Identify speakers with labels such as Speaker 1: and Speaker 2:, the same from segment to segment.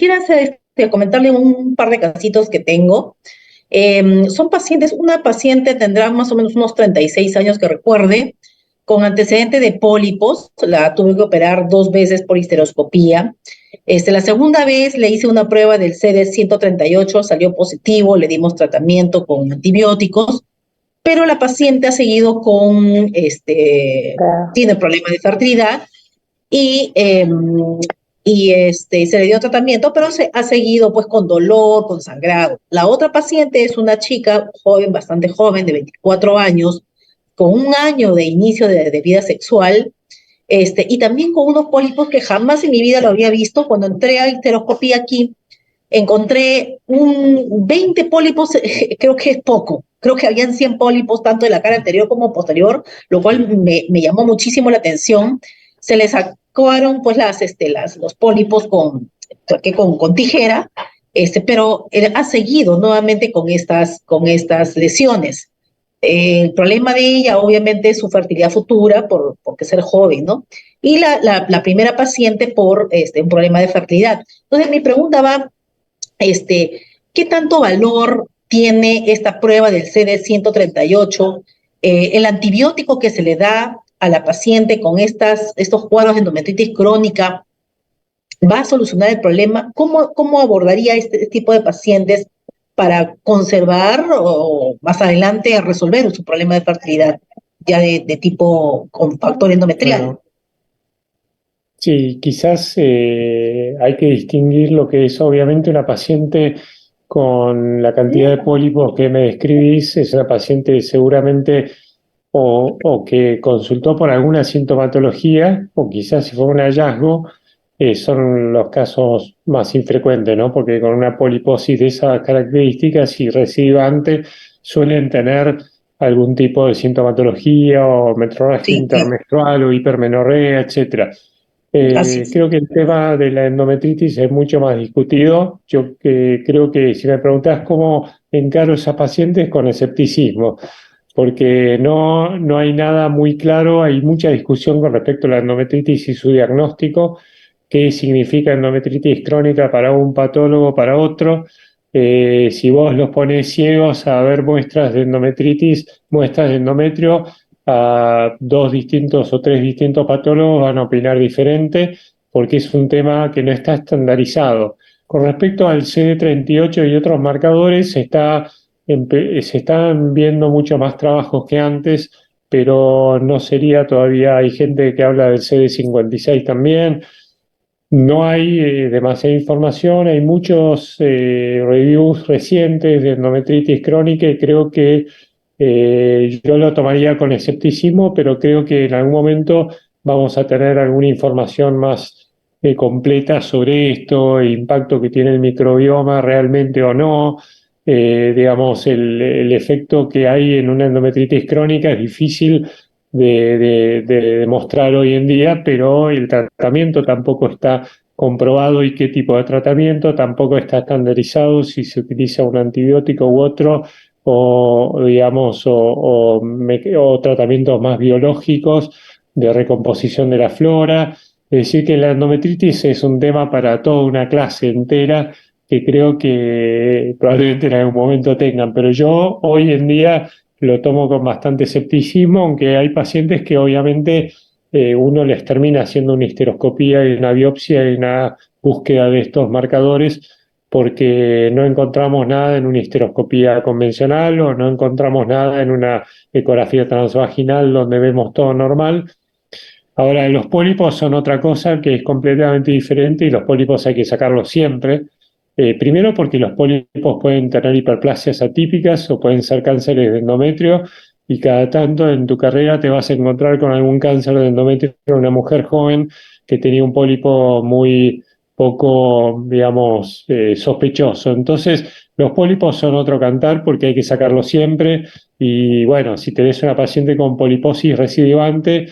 Speaker 1: Quiero comentarle un par de casitos que tengo. Son pacientes, una paciente tendrá más o menos unos 36 años que recuerde, con antecedente de pólipos. La tuve que operar 2 veces por histeroscopía. La segunda vez le hice una prueba del CD138, salió positivo, le dimos tratamiento con antibióticos, pero la paciente ha seguido
Speaker 2: Claro.
Speaker 1: tiene problemas de fertilidad y, se le dio tratamiento, pero se ha seguido pues con dolor, con sangrado. La otra paciente es una chica joven, bastante joven, de 24 años, con un año de inicio de vida sexual, y también con unos pólipos que jamás en mi vida lo había visto. Cuando entré a histeroscopía aquí, encontré 20 pólipos, creo que es poco. Creo que habían 100 pólipos, tanto de la cara anterior como posterior, lo cual me llamó muchísimo la atención. Se le sacaron pues los pólipos con tijera, pero ha seguido nuevamente con estas lesiones. El problema de ella, obviamente, es su fertilidad futura, porque ser joven, ¿no? Y la primera paciente por un problema de fertilidad. Entonces, mi pregunta va, este, ¿qué tanto valor tiene esta prueba del CD138? El antibiótico que se le da a la paciente con estos cuadros de endometritis crónica, ¿va a solucionar el problema? ¿Cómo abordaría este tipo de pacientes para conservar o más adelante resolver su problema de fertilidad ya de tipo con factor endometrial?
Speaker 3: Bueno, sí, quizás hay que distinguir lo que es obviamente una paciente con la cantidad de pólipos que me describís. Es una paciente seguramente o que consultó por alguna sintomatología, o quizás si fue un hallazgo. Son los casos más infrecuentes, ¿no? Porque con una poliposis de esas características y recidivante suelen tener algún tipo de sintomatología o metrorragia
Speaker 1: Sí,
Speaker 3: intermenstrual o hipermenorrea, etcétera.
Speaker 1: así es.
Speaker 3: Creo que el tema de la endometritis es mucho más discutido. Yo creo que si me preguntás cómo encaro a esas pacientes, con escepticismo, porque no hay nada muy claro, hay mucha discusión con respecto a la endometritis y su diagnóstico, qué significa endometritis crónica para un patólogo, para otro. Si vos los pones ciegos a ver muestras de endometritis, muestras de endometrio, a dos distintos o tres distintos patólogos van a opinar diferente, porque es un tema que no está estandarizado. Con respecto al CD38 y otros marcadores, se están viendo mucho más trabajos que antes, pero no sería todavía. Hay gente que habla del CD56 también. No hay demasiada información. Hay muchos reviews recientes de endometritis crónica y creo que yo lo tomaría con escepticismo, pero creo que en algún momento vamos a tener alguna información más completa sobre esto, el impacto que tiene el microbioma realmente o no. Digamos, el efecto que hay en una endometritis crónica es difícil de demostrar hoy en día, pero el tratamiento tampoco está comprobado, y qué tipo de tratamiento tampoco está estandarizado, si se utiliza un antibiótico u otro, o digamos, o tratamientos más biológicos de recomposición de la flora. Es decir, que la endometritis es un tema para toda una clase entera, que creo que probablemente en algún momento tengan, pero yo hoy en día lo tomo con bastante escepticismo, aunque hay pacientes que obviamente uno les termina haciendo una histeroscopía y una biopsia y una búsqueda de estos marcadores, porque no encontramos nada en una histeroscopía convencional o no encontramos nada en una ecografía transvaginal donde vemos todo normal. Ahora, los pólipos son otra cosa que es completamente diferente, y los pólipos hay que sacarlos siempre. Primero porque los pólipos pueden tener hiperplasias atípicas o pueden ser cánceres de endometrio, y cada tanto en tu carrera te vas a encontrar con algún cáncer de endometrio en una mujer joven que tenía un pólipo muy poco, digamos, sospechoso. Entonces, los pólipos son otro cantar, porque hay que sacarlos siempre. Y bueno, si tenés una paciente con poliposis recidivante,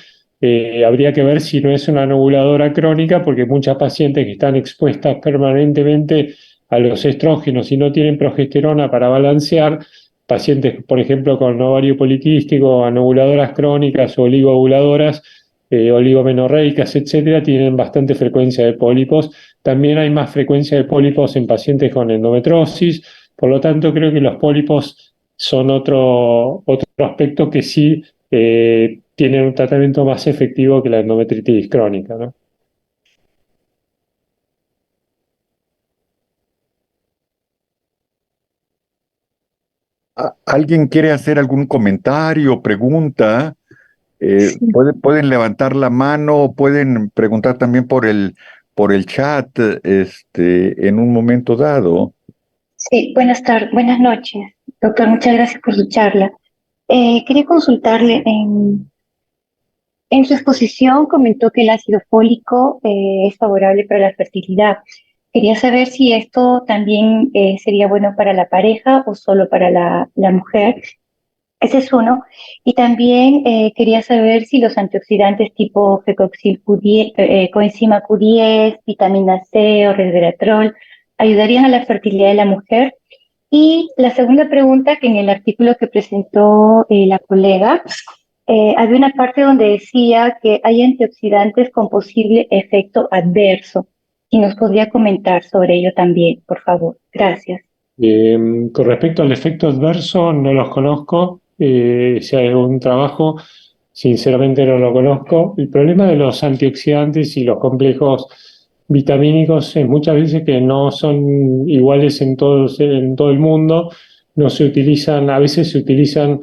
Speaker 3: habría que ver si no es una anovuladora crónica, porque muchas pacientes que están expuestas permanentemente a los estrógenos y no tienen progesterona para balancear, pacientes, por ejemplo, con ovario poliquístico, anovuladoras crónicas o oligoovuladoras, oligomenorreicas, etcétera, tienen bastante frecuencia de pólipos. También hay más frecuencia de pólipos en pacientes con endometriosis. Por lo tanto, creo que los pólipos son otro aspecto que sí tienen un tratamiento más efectivo que la endometritis crónica, ¿no?
Speaker 2: ¿Alguien quiere hacer algún comentario o pregunta?
Speaker 4: Sí,
Speaker 2: Pueden levantar la mano o pueden preguntar también por el chat, en un momento dado.
Speaker 4: sí, buenas tardes, buenas noches. Doctor, muchas gracias por su charla. Quería consultarle, en su exposición comentó que el ácido fólico es favorable para la fertilidad. Quería saber si esto también sería bueno para la pareja o solo para la mujer. Ese es uno. Y también quería saber si los antioxidantes tipo coenzima Q10, vitamina C o resveratrol ayudarían a la fertilidad de la mujer. Y la segunda pregunta, que en el artículo que presentó la colega, había una parte donde decía que hay antioxidantes con posible efecto adverso. Y nos podría comentar sobre ello también, por favor. Gracias.
Speaker 3: Con respecto al efecto adverso, no los conozco. Si hay algún trabajo, sinceramente no lo conozco. El problema de los antioxidantes y los complejos vitamínicos es muchas veces que no son iguales en todo el mundo. No se utilizan, a veces se utilizan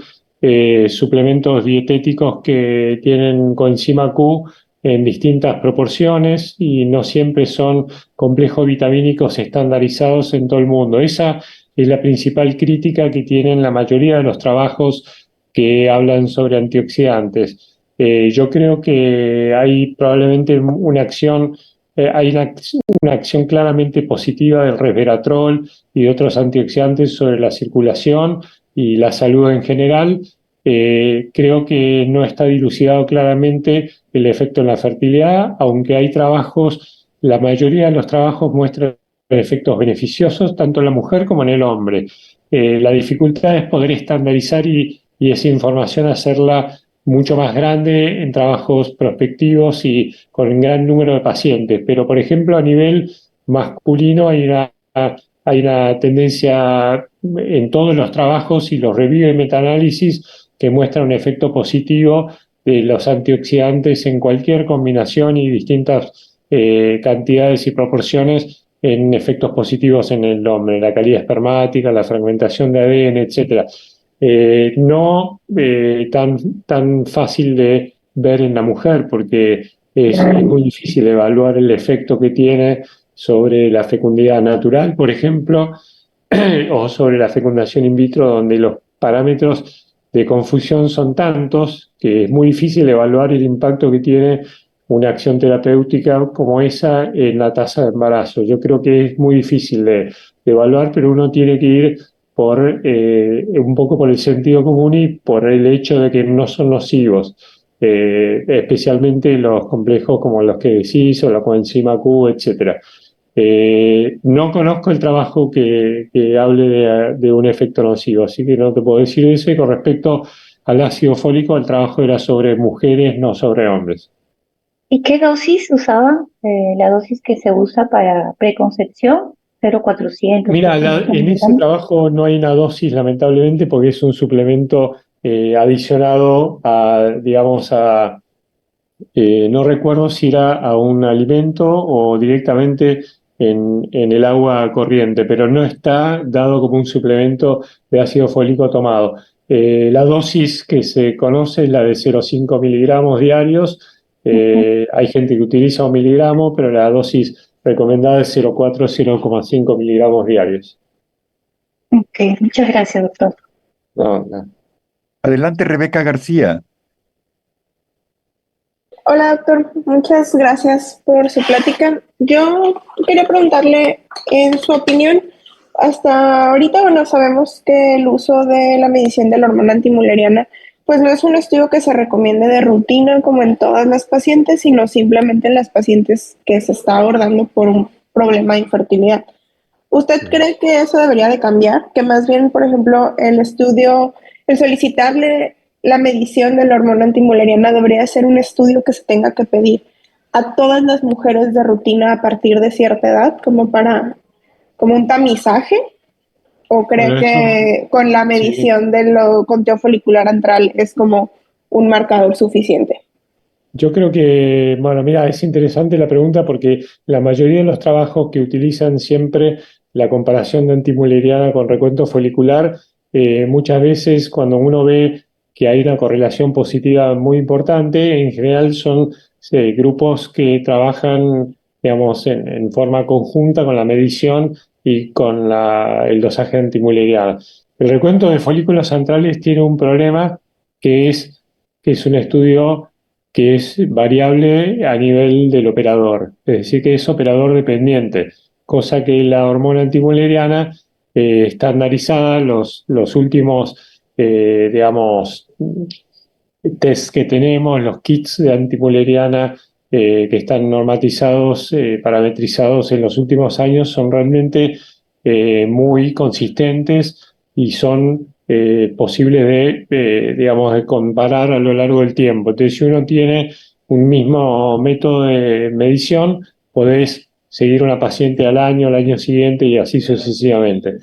Speaker 3: suplementos dietéticos que tienen coenzima Q en distintas proporciones y no siempre son complejos vitamínicos estandarizados en todo el mundo. Esa es la principal crítica que tienen la mayoría de los trabajos que hablan sobre antioxidantes. Yo creo que hay probablemente una acción claramente positiva del resveratrol y de otros antioxidantes sobre la circulación y la salud en general. Creo que no está dilucidado claramente el efecto en la fertilidad, aunque hay trabajos, la mayoría de los trabajos muestran efectos beneficiosos tanto en la mujer como en el hombre. La dificultad es poder estandarizar y esa información hacerla mucho más grande en trabajos prospectivos y con un gran número de pacientes. Pero, por ejemplo, a nivel masculino hay una tendencia en todos los trabajos y los reviews y metaanálisis que muestran un efecto positivo de los antioxidantes en cualquier combinación y distintas cantidades y proporciones en efectos positivos en el hombre, la calidad espermática, la fragmentación de ADN, etcétera. No tan fácil de ver en la mujer porque es muy difícil evaluar el efecto que tiene sobre la fecundidad natural, por ejemplo, o sobre la fecundación in vitro, donde los parámetros de confusión son tantos que es muy difícil evaluar el impacto que tiene una acción terapéutica como esa en la tasa de embarazo. Yo creo que es muy difícil de evaluar, pero uno tiene que ir por un poco por el sentido común y por el hecho de que no son nocivos, especialmente los complejos como los que decís o la coenzima Q, etcétera. No conozco el trabajo que hable de un efecto nocivo, así que no te puedo decir eso. Y con respecto al ácido fólico, el trabajo era sobre mujeres, no sobre hombres.
Speaker 4: ¿Y qué dosis usaban? La dosis que se usa para preconcepción, 0,400,
Speaker 3: Mira,
Speaker 4: 300
Speaker 3: en ese
Speaker 4: miligramos.
Speaker 3: trabajo no hay una dosis, lamentablemente, porque es un suplemento adicionado a, digamos, no recuerdo si era a un alimento o directamente en el agua corriente, pero no está dado como un suplemento de ácido fólico tomado. La dosis que se conoce es la de 0,5 miligramos diarios.
Speaker 4: Ujú.
Speaker 3: Hay gente que utiliza 1 miligramo, pero la dosis recomendada es 0,4, 0,5 miligramos diarios.
Speaker 4: Ok, muchas gracias, doctor.
Speaker 3: No, no.
Speaker 2: Adelante, Rebeca García.
Speaker 5: Hola, doctor. Muchas gracias por su plática. Yo quería preguntarle, en su opinión, hasta ahorita, bueno, sabemos que el uso de la medición de la hormona antimuleriana, pues no es un estudio que se recomiende de rutina como en todas las pacientes, sino simplemente en las pacientes que se está abordando por un problema de infertilidad. ¿Usted cree que eso debería de cambiar? Que más bien, por ejemplo, el estudio, el solicitarle la medición de la hormona antimuleriana debería ser un estudio que se tenga que pedir a todas las mujeres de rutina a partir de cierta edad, como un tamizaje, o cree
Speaker 3: Bueno,
Speaker 5: que con la
Speaker 3: sí.
Speaker 5: medición del conteo folicular antral es como un marcador suficiente.
Speaker 3: Yo creo que, bueno, mira, es interesante la pregunta porque la mayoría de los trabajos que utilizan siempre la comparación de antimuleriana con recuento folicular, muchas veces cuando uno ve que hay una correlación positiva muy importante, en general son grupos que trabajan, digamos, en forma conjunta con la medición y con el dosaje de antimuleriana. El recuento de folículos centrales tiene un problema que es un estudio que es variable a nivel del operador, es decir, que es operador dependiente, cosa que la hormona antimuleriana estandarizada, los últimos, digamos, test que tenemos, los kits de antimuleriana que están normatizados, parametrizados en los últimos años, son realmente muy consistentes y son posibles digamos, de comparar a lo largo del tiempo. Entonces, si uno tiene un mismo método de medición, podés seguir una paciente al año siguiente y así sucesivamente.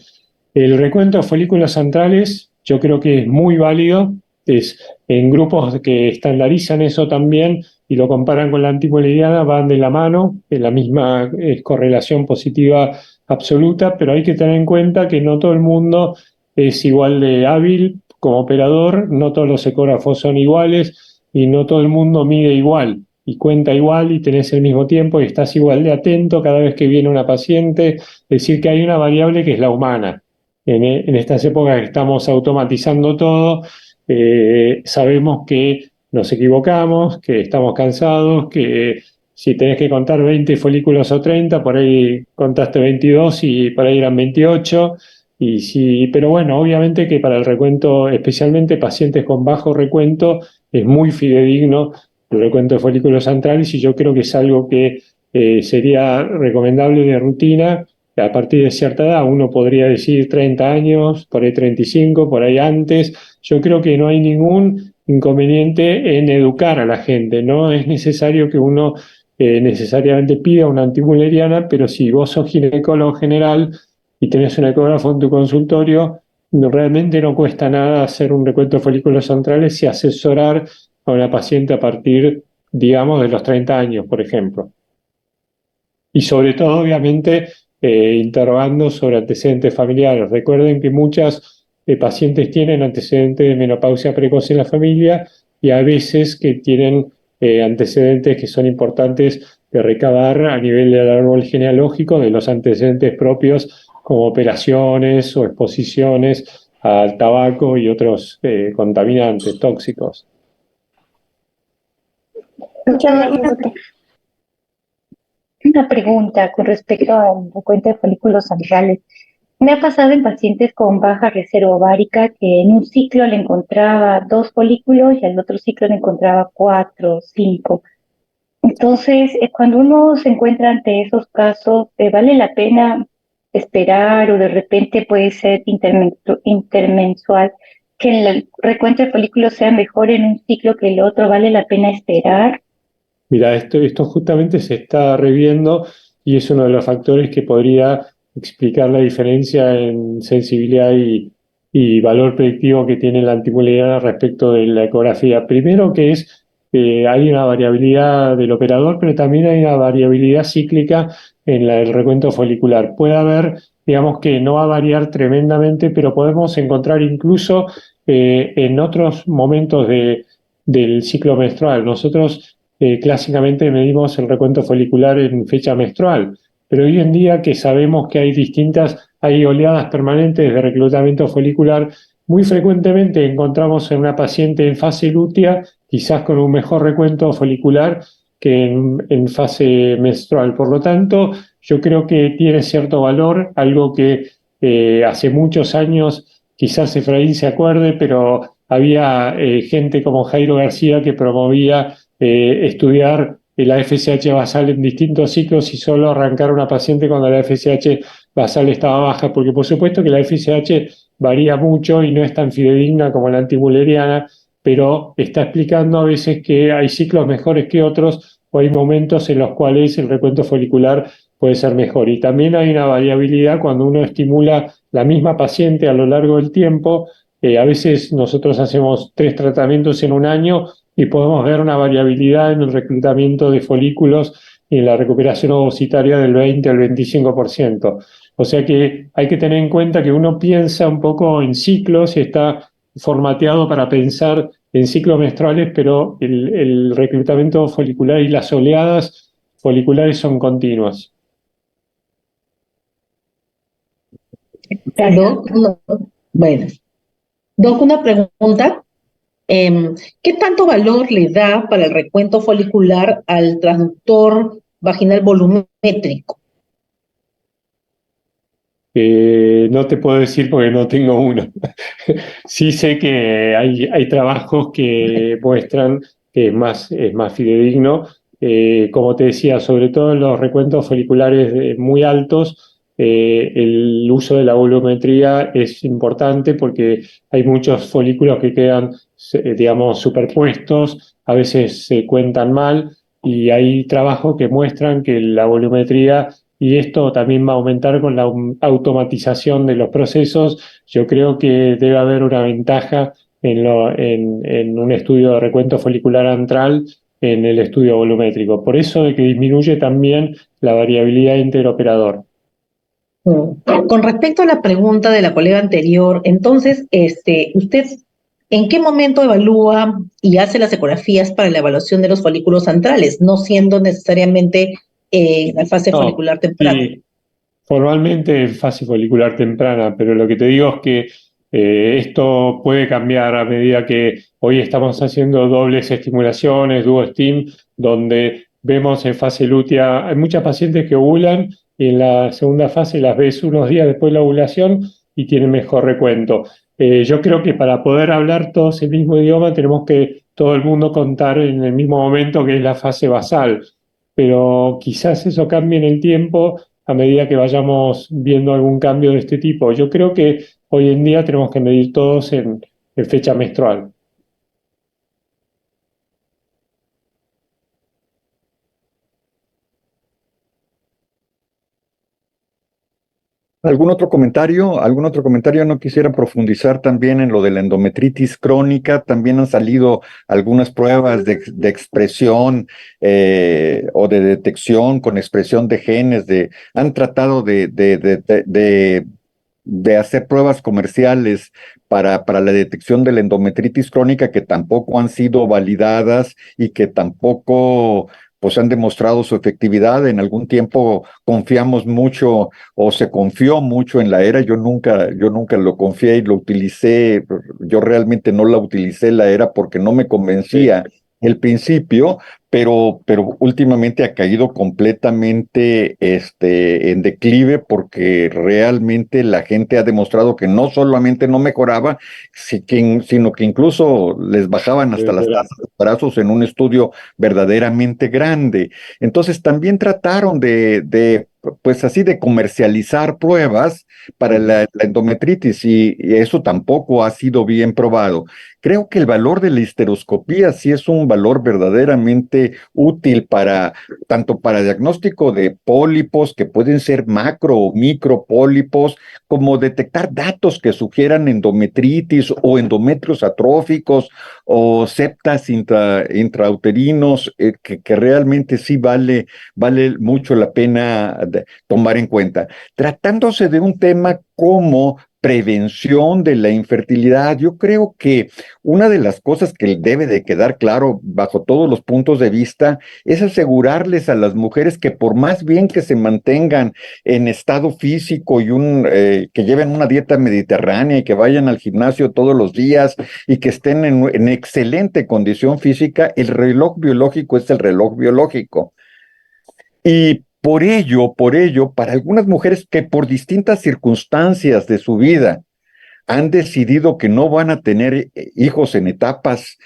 Speaker 3: El recuento de folículos centrales yo creo que es muy válido, es en grupos que estandarizan eso también y lo comparan con la antimoleriana, van de la mano, en la misma correlación positiva absoluta, pero hay que tener en cuenta que no todo el mundo es igual de hábil como operador, no todos los ecógrafos son iguales y no todo el mundo mide igual y cuenta igual y tenés el mismo tiempo y estás igual de atento cada vez que viene una paciente. Es decir, que hay una variable que es la humana. En estas épocas que estamos automatizando todo, sabemos que nos equivocamos, que estamos cansados, que si tenés que contar 20 folículos o 30, por ahí contaste 22 y por ahí eran 28. Pero bueno, obviamente que para el recuento, especialmente pacientes con bajo recuento, es muy fidedigno el recuento de folículos centrales y yo creo que es algo que sería recomendable de rutina. A partir de cierta edad, uno podría decir 30 años, por ahí 35, por ahí antes. Yo creo que no hay ningún inconveniente en educar a la gente. No es necesario que uno necesariamente pida una antimuleriana, pero si vos sos ginecólogo general y tenés un ecógrafo en tu consultorio, realmente no cuesta nada hacer un recuento de folículos centrales y asesorar a una paciente a partir, digamos, de los 30 años, por ejemplo. Y sobre todo, obviamente, interrogando sobre antecedentes familiares. Recuerden que muchas pacientes tienen antecedentes de menopausia precoz en la familia y a veces que tienen antecedentes que son importantes de recabar a nivel del árbol genealógico de los antecedentes propios como operaciones o exposiciones al tabaco y otros contaminantes tóxicos.
Speaker 5: Muchas gracias, doctor.
Speaker 4: Una pregunta con respecto al recuento de folículos centrales. Me ha pasado en pacientes con baja reserva ovárica que en un ciclo le encontraba 2 folículos y al otro ciclo le encontraba 4, 5. Entonces, cuando uno se encuentra ante esos casos, ¿vale la pena esperar o de repente puede ser intermensual que el recuento de folículos sea mejor en un ciclo que el otro? ¿Vale la pena esperar?
Speaker 3: Mira, esto justamente se está reviendo y es uno de los factores que podría explicar la diferencia en sensibilidad y valor predictivo que tiene la antimuleriana respecto de la ecografía. Primero que es hay una variabilidad del operador, pero también hay una variabilidad cíclica en el recuento folicular. Puede haber, digamos que no va a variar tremendamente, pero podemos encontrar incluso en otros momentos del ciclo menstrual. Nosotros clásicamente medimos el recuento folicular en fecha menstrual, pero hoy en día que sabemos que hay oleadas permanentes de reclutamiento folicular, muy frecuentemente encontramos en una paciente en fase lútea, quizás con un mejor recuento folicular que en fase menstrual. Por lo tanto, yo creo que tiene cierto valor, algo que hace muchos años, quizás Efraín se acuerde, pero había gente como Jairo García que promovía estudiar la FSH basal en distintos ciclos y solo arrancar una paciente cuando la FSH basal estaba baja, porque por supuesto que la FSH varía mucho y no es tan fidedigna como la antimuleriana, pero está explicando a veces que hay ciclos mejores que otros o hay momentos en los cuales el recuento folicular puede ser mejor. Y también hay una variabilidad cuando uno estimula la misma paciente a lo largo del tiempo. A veces nosotros hacemos 3 tratamientos en un año y podemos ver una variabilidad en el reclutamiento de folículos y en la recuperación ovocitaria del 20 al 25%. O sea que hay que tener en cuenta que uno piensa un poco en ciclos y está formateado para pensar en ciclos menstruales, pero el reclutamiento folicular y las oleadas foliculares son continuas.
Speaker 1: Doc, bueno, Doc, una pregunta. ¿Qué tanto valor le da para el recuento folicular al transductor vaginal volumétrico?
Speaker 3: No te puedo decir porque no tengo uno. Sí sé que hay trabajos que muestran que es más fidedigno. Como te decía, sobre todo en los recuentos foliculares muy altos, el uso de la volumetría es importante porque hay muchos folículos que quedan, digamos, superpuestos, a veces se cuentan mal y hay trabajos que muestran que la volumetría, y esto también va a aumentar con la automatización de los procesos. Yo creo que debe haber una ventaja en un estudio de recuento folicular antral en el estudio volumétrico. Por eso de que disminuye también la variabilidad interoperador.
Speaker 1: Con respecto a la pregunta de la colega anterior, entonces, ¿usted en qué momento evalúa y hace las ecografías para la evaluación de los folículos antrales, no siendo necesariamente la fase
Speaker 3: No,
Speaker 1: folicular temprana?
Speaker 3: sí, formalmente en fase folicular temprana, pero lo que te digo es que esto puede cambiar a medida que hoy estamos haciendo dobles estimulaciones, duo-stim, donde vemos en fase lútea, hay muchas pacientes que ovulan y en la segunda fase las ves unos días después de la ovulación y tienen mejor recuento. Yo creo que para poder hablar todos el mismo idioma tenemos que todo el mundo contar en el mismo momento, que es la fase basal, pero quizás eso cambie en el tiempo a medida que vayamos viendo algún cambio de este tipo. Yo creo que hoy en día tenemos que medir todos en fecha menstrual.
Speaker 2: ¿Algún otro comentario? ¿Algún otro comentario? No quisiera profundizar también en lo de la endometritis crónica. También han salido algunas pruebas de expresión o de detección con expresión de genes. Han tratado de hacer pruebas comerciales para la detección de la endometritis crónica que tampoco han sido validadas y que tampoco pues han demostrado su efectividad. En algún tiempo confiamos mucho o se confió mucho en la ERA. Yo nunca lo confié y lo utilicé. Yo realmente no la utilicé la ERA porque no me
Speaker 3: Sí.
Speaker 2: convencía el principio, pero últimamente ha caído completamente en declive porque realmente la gente ha demostrado que no solamente no mejoraba, sino que incluso les bajaban hasta las tasas de embarazos en un estudio verdaderamente grande. Entonces también trataron pues así de comercializar pruebas para la endometritis y eso tampoco ha sido bien probado. Creo que el valor de la histeroscopía sí es un valor verdaderamente útil tanto para diagnóstico de pólipos que pueden ser macro o micro pólipos, como detectar datos que sugieran endometritis o endometrios atróficos o septas intrauterinos, que realmente sí vale mucho la pena tomar en cuenta. Tratándose de un tema como prevención de la infertilidad, yo creo que una de las cosas que debe de quedar claro bajo todos los puntos de vista es asegurarles a las mujeres que por más bien que se mantengan en estado físico y que lleven una dieta mediterránea y que vayan al gimnasio todos los días y que estén en excelente condición física, el reloj biológico es el reloj biológico. Y por ello, para algunas mujeres que por distintas circunstancias de su vida han decidido que no van a tener hijos en etapas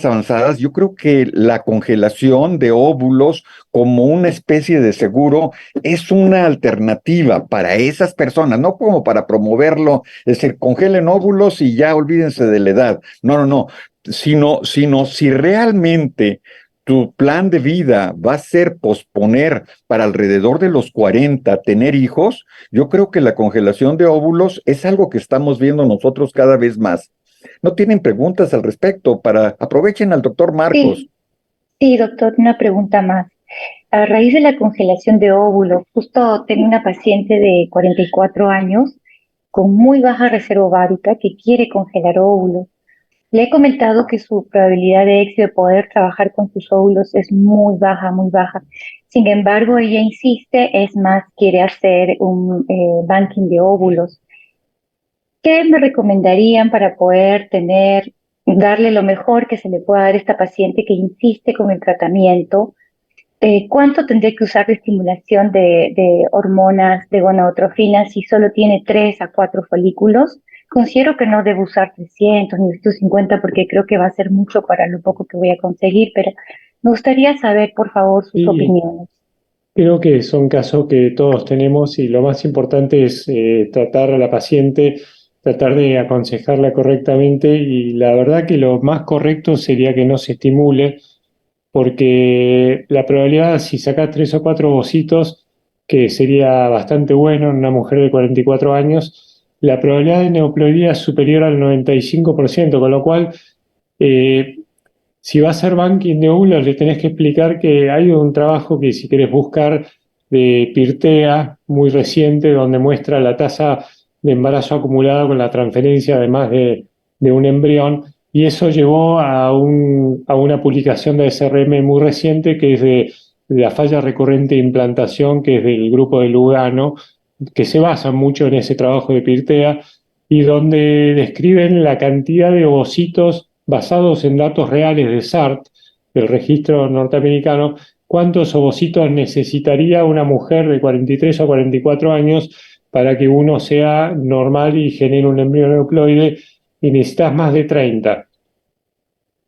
Speaker 2: avanzadas, yo creo que la congelación de óvulos como una especie de seguro es una alternativa para esas personas, no como para promoverlo, es decir, congelen óvulos y ya olvídense de la edad. No, no, no, sino si realmente tu plan de vida va a ser posponer para alrededor de los 40 tener hijos, yo creo que la congelación de óvulos es algo que estamos viendo nosotros cada vez más. ¿No tienen preguntas al respecto? Aprovechen al doctor Marcos.
Speaker 4: Sí, sí, doctor, una pregunta más. A raíz de la congelación de óvulos, justo tengo una paciente de 44 años con muy baja reserva ovárica que quiere congelar óvulos. Le he comentado que su probabilidad de éxito de poder trabajar con sus óvulos es muy baja, muy baja. Sin embargo, ella insiste, es más, quiere hacer un banking de óvulos. ¿Qué me recomendarían para poder darle lo mejor que se le pueda dar a esta paciente que insiste con el tratamiento? ¿Cuánto tendría que usar de estimulación de hormonas de gonadotrofina si solo tiene 3 a 4 folículos? Considero que no debo usar 300 ni 250 porque creo que va a ser mucho para lo poco que voy a conseguir, pero me gustaría saber, por favor, sus
Speaker 3: Y
Speaker 4: opiniones.
Speaker 3: creo que son casos que todos tenemos y lo más importante es tratar a la paciente, tratar de aconsejarla correctamente y la verdad que lo más correcto sería que no se estimule porque la probabilidad, si sacas 3 o 4 ovocitos, que sería bastante bueno en una mujer de 44 años, la probabilidad de neoploidía es superior al 95%, con lo cual, eh, si va a ser banking de óvulos, le tenés que explicar que hay un trabajo que si querés buscar de Pirtea, muy reciente, donde muestra la tasa de embarazo acumulado con la transferencia además de un embrión, y eso llevó a una publicación de SRM muy reciente que es de la falla recurrente de implantación, que es del grupo de Lugano, que se basa mucho en ese trabajo de Pirtea, y donde describen la cantidad de ovocitos basados en datos reales de SART, del registro norteamericano, cuántos ovocitos necesitaría una mujer de 43 o 44 años para que uno sea normal y genere un embrión euploide, y necesitas más de 30.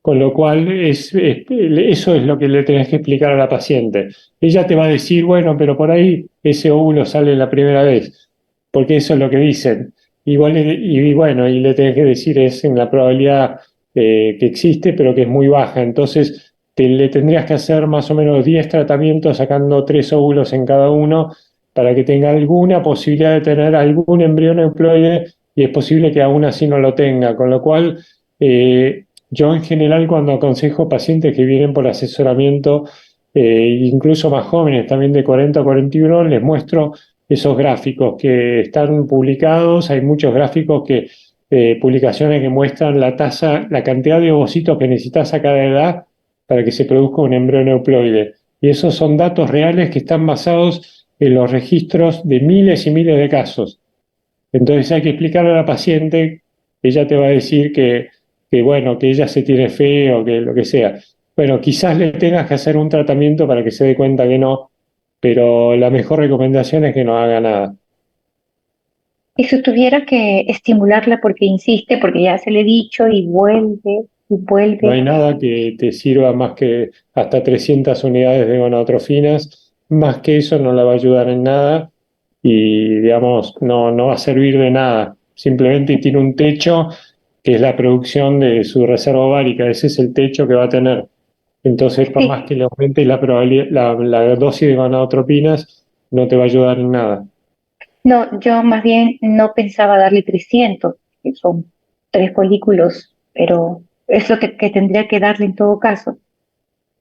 Speaker 3: Con lo cual, eso es lo que le tenés que explicar a la paciente. Ella te va a decir, bueno, pero por ahí ese óvulo sale la primera vez, porque eso es lo que dicen. Igual, y bueno, y le tenés que decir es en la probabilidad que existe, pero que es muy baja. Entonces, le tendrías que hacer más o menos 10 tratamientos, sacando 3 óvulos en cada uno, para que tenga alguna posibilidad de tener algún embrión euploide, y es posible que aún así no lo tenga. Con lo cual, yo en general cuando aconsejo pacientes que vienen por asesoramiento, incluso más jóvenes, también de 40 a 41, les muestro esos gráficos que están publicados. Hay muchos gráficos publicaciones que muestran la tasa, la cantidad de ovocitos que necesitas a cada edad para que se produzca un embrión euploide. Y esos son datos reales que están basados en los registros de miles y miles de casos. Entonces hay que explicarle a la paciente, ella te va a decir que bueno, que ella se tiene fe o que lo que sea. Bueno, quizás le tengas que hacer un tratamiento para que se dé cuenta que no, pero la mejor recomendación es que no haga nada.
Speaker 4: Y si tuviera que estimularla porque insiste, porque ya se le he dicho y vuelve y
Speaker 3: No hay
Speaker 4: vuelve.
Speaker 3: nada que te sirva más que hasta 300 unidades de gonadotrofinas, más que eso no la va a ayudar en nada y, digamos, no va a servir de nada. Simplemente tiene un techo que es la producción de su reserva ovárica, ese es el techo que va a tener. Entonces, por más
Speaker 4: Sí,
Speaker 3: que le aumente la probabilidad, la dosis de gonadotropinas, no te va a ayudar en nada.
Speaker 4: no, yo más bien no pensaba darle 300, que son 3 folículos, pero es lo que tendría que darle en todo caso.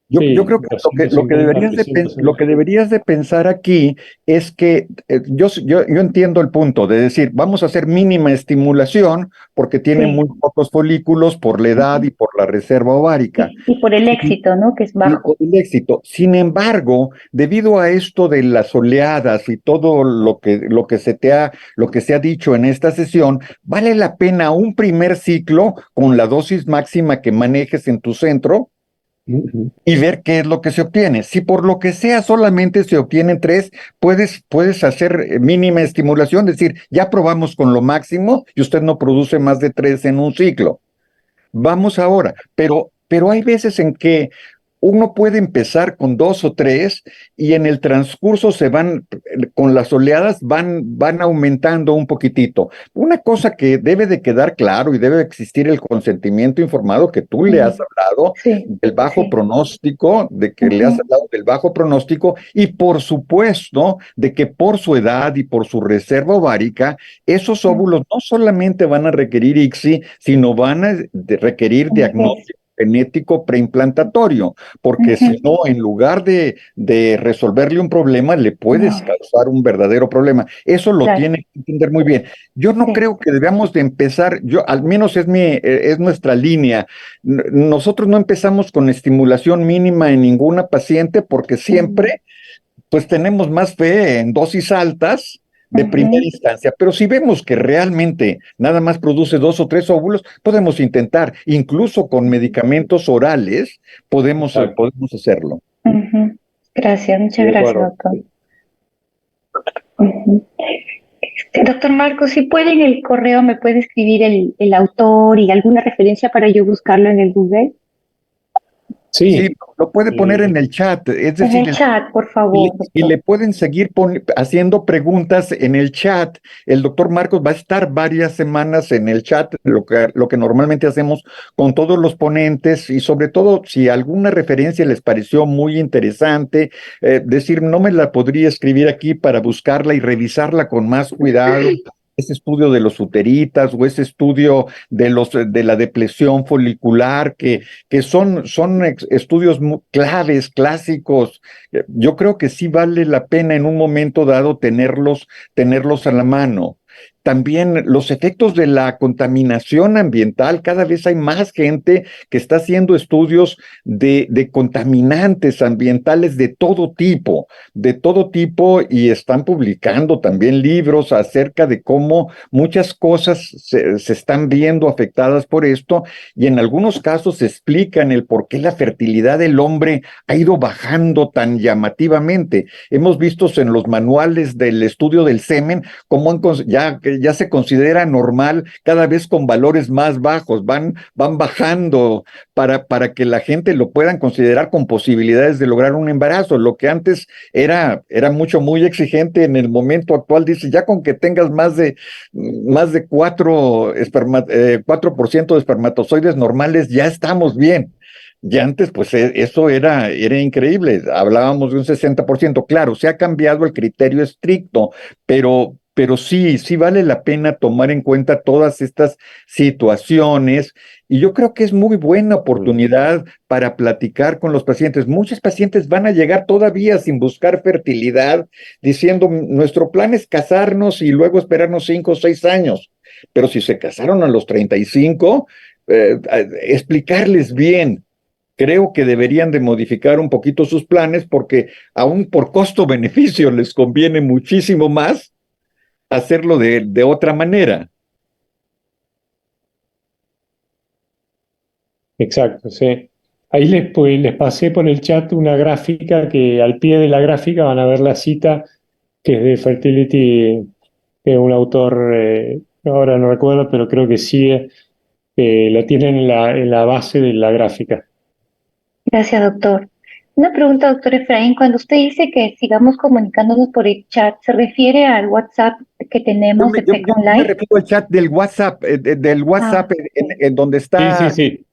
Speaker 2: Yo
Speaker 3: Sí,
Speaker 2: creo que
Speaker 3: $250,
Speaker 2: lo que
Speaker 3: 300.
Speaker 2: deberías de pensar aquí es que yo entiendo el punto de decir, vamos a hacer mínima estimulación porque tiene muy
Speaker 4: Sí,
Speaker 2: pocos folículos por la edad y por la reserva ovárica.
Speaker 4: y por el éxito, ¿no? Que es
Speaker 2: Y por
Speaker 4: bajo.
Speaker 2: el éxito. Sin embargo, debido a esto de las oleadas y todo lo que se ha dicho en esta sesión, vale la pena un primer ciclo con la dosis máxima que manejes en tu centro y ver qué es lo que se obtiene. Si por lo que sea solamente se obtienen 3, puedes hacer mínima estimulación, es decir, ya probamos con lo máximo y usted no produce más de 3 en un ciclo. Vamos ahora, pero hay veces en que uno puede empezar con 2 o 3 y en el transcurso con las oleadas van aumentando un poquitito. Una cosa que debe de quedar claro y debe existir el consentimiento informado que tú le has hablado
Speaker 4: Sí,
Speaker 2: del bajo
Speaker 4: sí.
Speaker 2: pronóstico, de que le has hablado del bajo pronóstico y por supuesto de que por su edad y por su reserva ovárica, esos óvulos no solamente van a requerir ICSI, sino van a requerir diagnóstico genético preimplantatorio, porque si no, en lugar de resolverle un problema, le puedes
Speaker 4: No,
Speaker 2: causar un verdadero problema. Eso lo
Speaker 4: claro,
Speaker 2: tiene que entender muy bien. Yo no
Speaker 4: sí.
Speaker 2: creo que debamos de empezar, al menos es nuestra línea. Nosotros no empezamos con estimulación mínima en ninguna paciente porque siempre pues tenemos más fe en dosis altas de primera instancia, pero si vemos que realmente nada más produce 2 o 3 óvulos, podemos intentar, incluso con medicamentos orales,
Speaker 3: Exacto.
Speaker 2: podemos hacerlo.
Speaker 4: Ujú. Gracias,
Speaker 3: Estoy
Speaker 4: muchas
Speaker 3: de
Speaker 4: gracias,
Speaker 3: acuerdo.
Speaker 4: doctor. Ujú. Doctor Marcos, si puede en el correo me puede escribir el autor y alguna referencia para yo buscarlo en el Google.
Speaker 2: Sí,
Speaker 3: Sí,
Speaker 2: lo puede poner en el chat, es
Speaker 4: En el
Speaker 2: decir,
Speaker 4: chat, por
Speaker 2: y
Speaker 4: favor,
Speaker 2: le
Speaker 4: doctor.
Speaker 2: pueden seguir haciendo preguntas en el chat. El doctor Marcos va a estar varias semanas en el chat, lo que normalmente hacemos con todos los ponentes y sobre todo si alguna referencia les pareció muy interesante, decir, no me la podría escribir aquí para buscarla y revisarla con más cuidado. Ese estudio de los uteritas o ese estudio de la depresión folicular, que son estudios claves, clásicos. Yo creo que sí vale la pena en un momento dado tenerlos a la mano. También los efectos de la contaminación ambiental, cada vez hay más gente que está haciendo estudios de contaminantes ambientales de todo tipo, y están publicando también libros acerca de cómo muchas cosas se están viendo afectadas por esto, y en algunos casos se explican el por qué la fertilidad del hombre ha ido bajando tan llamativamente. Hemos visto en los manuales del estudio del semen cómo ya se considera normal cada vez con valores más bajos, van bajando para que la gente lo puedan considerar con posibilidades de lograr un embarazo. Lo que antes era muy exigente, en el momento actual dice, ya con que tengas más de 4% de espermatozoides normales, ya estamos bien. Y antes, pues eso era increíble. Hablábamos de un 60%. Claro, se ha cambiado el criterio estricto, pero sí vale la pena tomar en cuenta todas estas situaciones. Y yo creo que es muy buena oportunidad para platicar con los pacientes. Muchos pacientes van a llegar todavía sin buscar fertilidad, diciendo, nuestro plan es casarnos y luego esperarnos 5 o 6 años. Pero si se casaron a los 35, explicarles bien. Creo que deberían de modificar un poquito sus planes porque aún por costo-beneficio les conviene muchísimo más hacerlo de otra manera.
Speaker 3: exacto, sí. Ahí les pasé por el chat una gráfica que al pie de la gráfica van a ver la cita que es de Fertility, de un autor, ahora no recuerdo, pero creo que sí, la tienen en la base de la gráfica.
Speaker 4: Gracias, doctor. Una pregunta, doctor Efraín. Cuando usted dice que sigamos comunicándonos por el chat, ¿se refiere al WhatsApp que tenemos de
Speaker 2: Yo
Speaker 4: Pecon
Speaker 2: me
Speaker 4: Live?
Speaker 2: refiero al chat del WhatsApp,
Speaker 4: Ah, sí.
Speaker 2: en
Speaker 3: Sí, sí.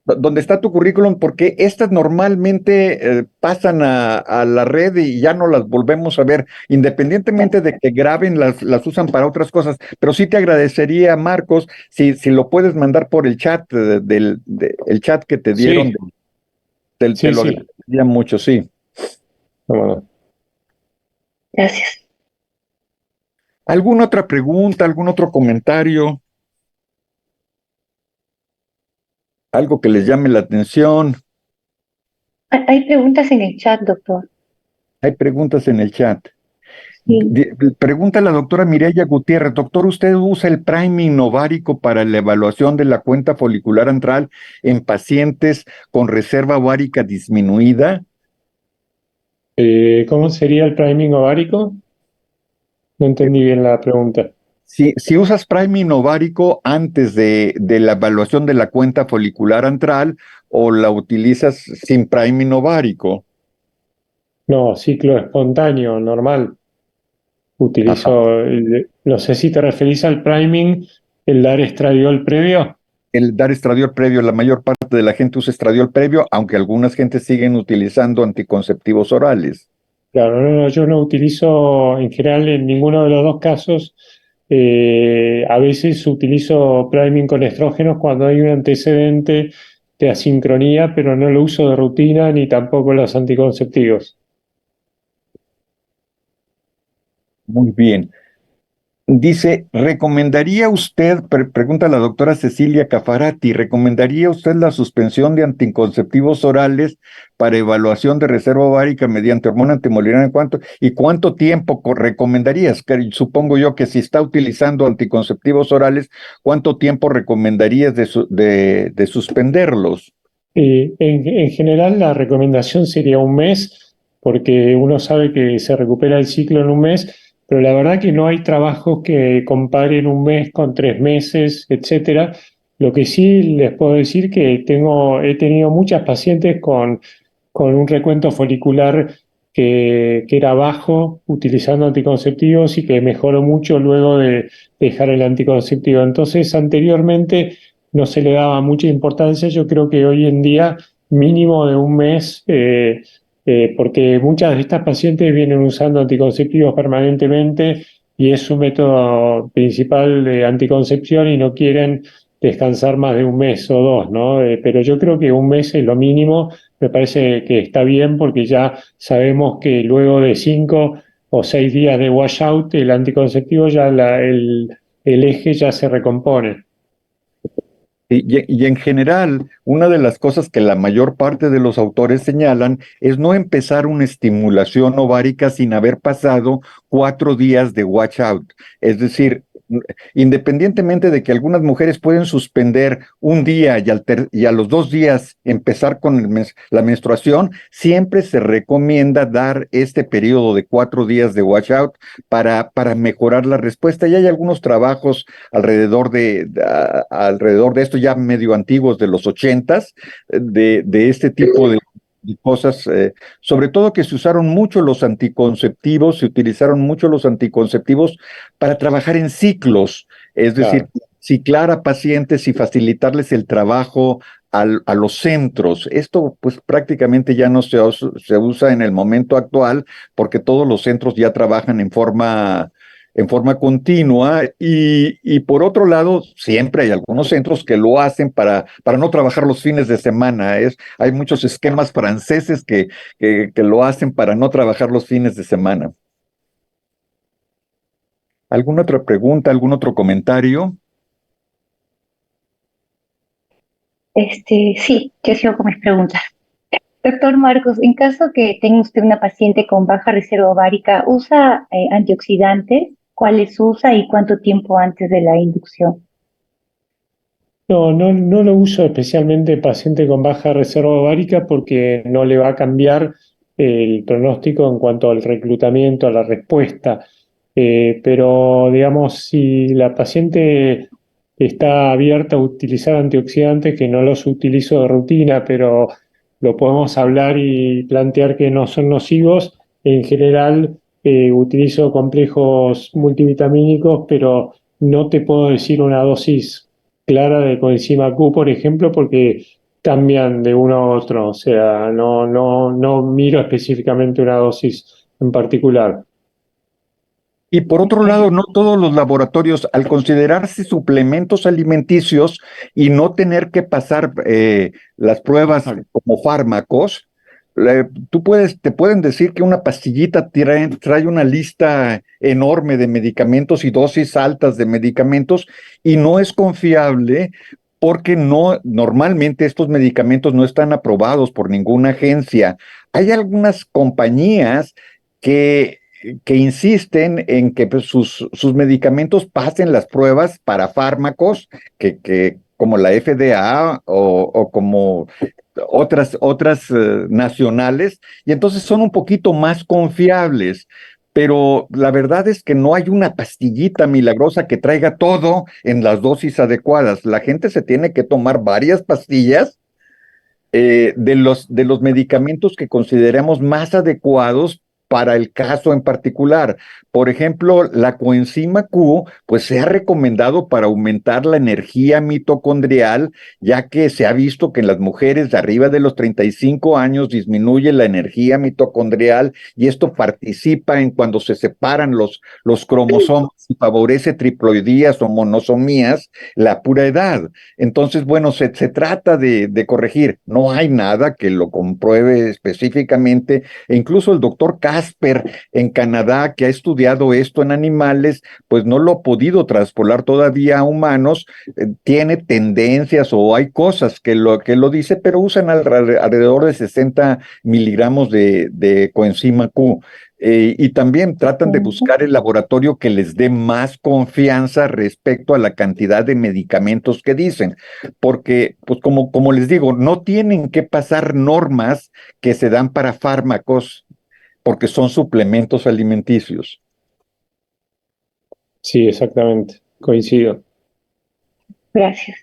Speaker 2: donde está tu currículum, porque estas normalmente pasan a la red y ya no las volvemos a ver, independientemente de que graben, las usan para otras cosas. Pero sí te agradecería, Marcos, si lo puedes mandar por el chat, el chat que te dieron,
Speaker 3: Sí,
Speaker 2: te
Speaker 3: sí,
Speaker 2: lo
Speaker 3: sí.
Speaker 2: agradecería mucho, sí.
Speaker 3: Bueno,
Speaker 4: Gracias.
Speaker 2: ¿Alguna otra pregunta, algún otro comentario? ¿Algo que les llame la atención?
Speaker 4: Hay preguntas en el chat, doctor.
Speaker 2: Hay preguntas en el chat.
Speaker 4: Sí.
Speaker 2: Pregunta la doctora Mireya Gutiérrez. Doctor, ¿usted usa el priming ovárico para la evaluación de la cuenta folicular antral en pacientes con reserva ovárica disminuida?
Speaker 3: ¿Cómo sería el priming ovárico? No entendí bien la pregunta.
Speaker 2: Si usas priming ovárico antes de la evaluación de la cuenta folicular antral o la utilizas sin priming ovárico.
Speaker 3: No, ciclo espontáneo, normal.
Speaker 2: Ajá.
Speaker 3: No sé si te referís al priming, el dar estradiol previo.
Speaker 2: El dar estradiol previo, la mayor parte de la gente usa estradiol previo, aunque algunas gentes siguen utilizando anticonceptivos orales.
Speaker 3: Claro, no, yo no utilizo en general en ninguno de los dos casos. A veces utilizo priming con estrógenos cuando hay un antecedente de asincronía, pero no lo uso de rutina ni tampoco los anticonceptivos.
Speaker 2: Muy bien. Dice, ¿recomendaría usted, pregunta la doctora Cecilia Cafarati, ¿recomendaría usted la suspensión de anticonceptivos orales para evaluación de reserva ovárica mediante hormona antimoleriana? ¿Y cuánto tiempo recomendarías? Que supongo yo que si está utilizando anticonceptivos orales, ¿cuánto tiempo recomendarías de suspenderlos?
Speaker 3: En general, la recomendación sería un mes, porque uno sabe que se recupera el ciclo en un mes, pero la verdad que no hay trabajos que comparen un mes con 3 meses, etcétera. Lo que sí les puedo decir que he tenido muchas pacientes con un recuento folicular que era bajo utilizando anticonceptivos y que mejoró mucho luego de dejar el anticonceptivo. Entonces, anteriormente no se le daba mucha importancia. Yo creo que hoy en día mínimo de un mes, porque muchas de estas pacientes vienen usando anticonceptivos permanentemente y es su método principal de anticoncepción y no quieren descansar más de un mes o dos, ¿no? Pero yo creo que un mes es lo mínimo. Me parece que está bien porque ya sabemos que luego de 5 o 6 días de washout, el anticonceptivo ya el eje ya se recompone.
Speaker 2: Y en general, una de las cosas que la mayor parte de los autores señalan es no empezar una estimulación ovárica sin haber pasado 4 días de washout. Es decir, independientemente de que algunas mujeres pueden suspender un día y a los 2 días empezar con la menstruación, siempre se recomienda dar este periodo de 4 días de washout para mejorar la respuesta. Y hay algunos trabajos alrededor de esto ya medio antiguos de los 80s, de este tipo de cosas, sobre todo que se usaron mucho los anticonceptivos, se utilizaron mucho los anticonceptivos para trabajar en ciclos, es decir,
Speaker 3: Claro.
Speaker 2: ciclar a pacientes y facilitarles el trabajo a los centros. Esto pues prácticamente ya no se usa en el momento actual porque todos los centros ya trabajan en forma continua y por otro lado, siempre hay algunos centros que lo hacen para no trabajar los fines de semana. Hay muchos esquemas franceses que lo hacen para no trabajar los fines de semana. ¿Alguna otra pregunta, algún otro comentario?
Speaker 4: Sí, yo sigo con mis preguntas. Doctor Marcos, en caso que tenga usted una paciente con baja reserva ovárica, ¿usa antioxidantes? ¿Cuáles usa y cuánto tiempo antes de la inducción?
Speaker 3: No lo uso especialmente en paciente con baja reserva ovárica porque no le va a cambiar el pronóstico en cuanto al reclutamiento, a la respuesta. Pero, digamos, si la paciente está abierta a utilizar antioxidantes, que no los utilizo de rutina, pero lo podemos hablar y plantear que no son nocivos, en general utilizo complejos multivitamínicos, pero no te puedo decir una dosis clara de coenzima Q, por ejemplo, porque cambian de uno a otro. O sea, no miro específicamente una dosis en particular.
Speaker 2: Y por otro lado, no todos los laboratorios, al considerarse suplementos alimenticios y no tener que pasar las pruebas como fármacos, te pueden decir que una pastillita trae una lista enorme de medicamentos y dosis altas de medicamentos y no es confiable porque normalmente estos medicamentos no están aprobados por ninguna agencia. Hay algunas compañías que que insisten en que pues, sus medicamentos pasen las pruebas para fármacos que como la FDA o como otras nacionales, y entonces son un poquito más confiables. Pero la verdad es que no hay una pastillita milagrosa que traiga todo en las dosis adecuadas. La gente se tiene que tomar varias pastillas de los medicamentos que consideramos más adecuados para el caso en particular. Por ejemplo, la coenzima Q, pues se ha recomendado para aumentar la energía mitocondrial, ya que se ha visto que en las mujeres de arriba de los 35 años disminuye la energía mitocondrial y esto participa en cuando se separan los cromosomas y favorece triploidías o monosomías, la pura edad. Entonces, bueno, se trata de corregir. No hay nada que lo compruebe específicamente, e incluso el doctor Casper en Canadá, que ha estudiado esto en animales, pues no lo ha podido traspolar todavía a humanos, tiene tendencias o hay cosas que lo dice, pero usan alrededor de 60 miligramos de coenzima Q. Y también tratan de buscar el laboratorio que les dé más confianza respecto a la cantidad de medicamentos que dicen, porque, pues como les digo, no tienen que pasar normas que se dan para fármacos porque son suplementos alimenticios.
Speaker 3: Sí, exactamente, coincido.
Speaker 4: Gracias.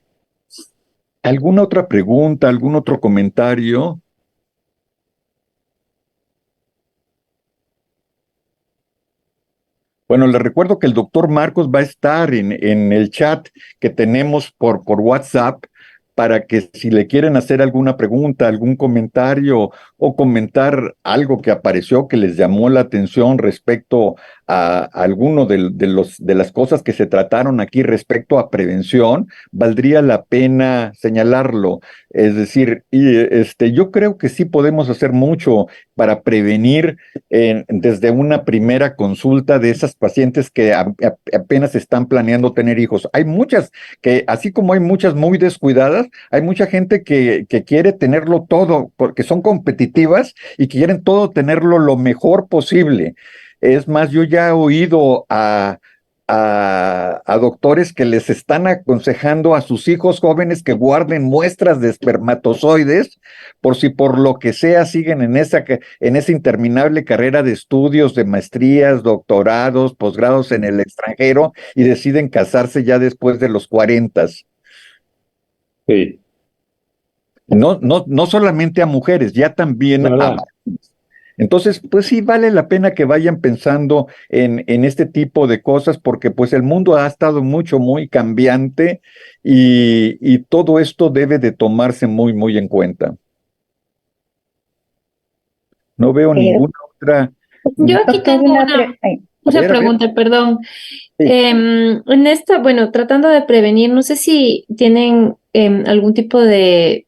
Speaker 2: ¿Alguna otra pregunta, algún otro comentario? Bueno, les recuerdo que el doctor Marcos va a estar en el chat que tenemos por WhatsApp para que si le quieren hacer alguna pregunta, algún comentario o comentar algo que apareció que les llamó la atención respecto a alguno de las cosas que se trataron aquí respecto a prevención, valdría la pena señalarlo. Es decir, yo creo que sí podemos hacer mucho para prevenir desde una primera consulta de esas pacientes que apenas están planeando tener hijos. Hay muchas que, así como hay muchas muy descuidadas, hay mucha gente que quiere tenerlo todo, porque son competitivas y quieren todo tenerlo lo mejor posible. Es más, yo ya he oído a doctores que les están aconsejando a sus hijos jóvenes que guarden muestras de espermatozoides por si por lo que sea siguen en esa interminable carrera de estudios, de maestrías, doctorados, posgrados en el extranjero y deciden casarse ya después de los 40.
Speaker 3: Sí,
Speaker 2: No solamente a mujeres, ya también
Speaker 3: es
Speaker 2: a
Speaker 3: verdad.
Speaker 2: varones. Entonces, pues sí, vale la pena que vayan pensando en este tipo de cosas, porque pues el mundo ha estado muy cambiante y todo esto debe de tomarse muy en cuenta. No veo
Speaker 4: Eh,
Speaker 2: ninguna otra.
Speaker 6: Yo aquí
Speaker 4: doctor,
Speaker 6: tengo una
Speaker 2: A ver.
Speaker 6: pregunta, perdón.
Speaker 2: Sí.
Speaker 6: En esta, bueno, tratando de prevenir, no sé si tienen algún tipo de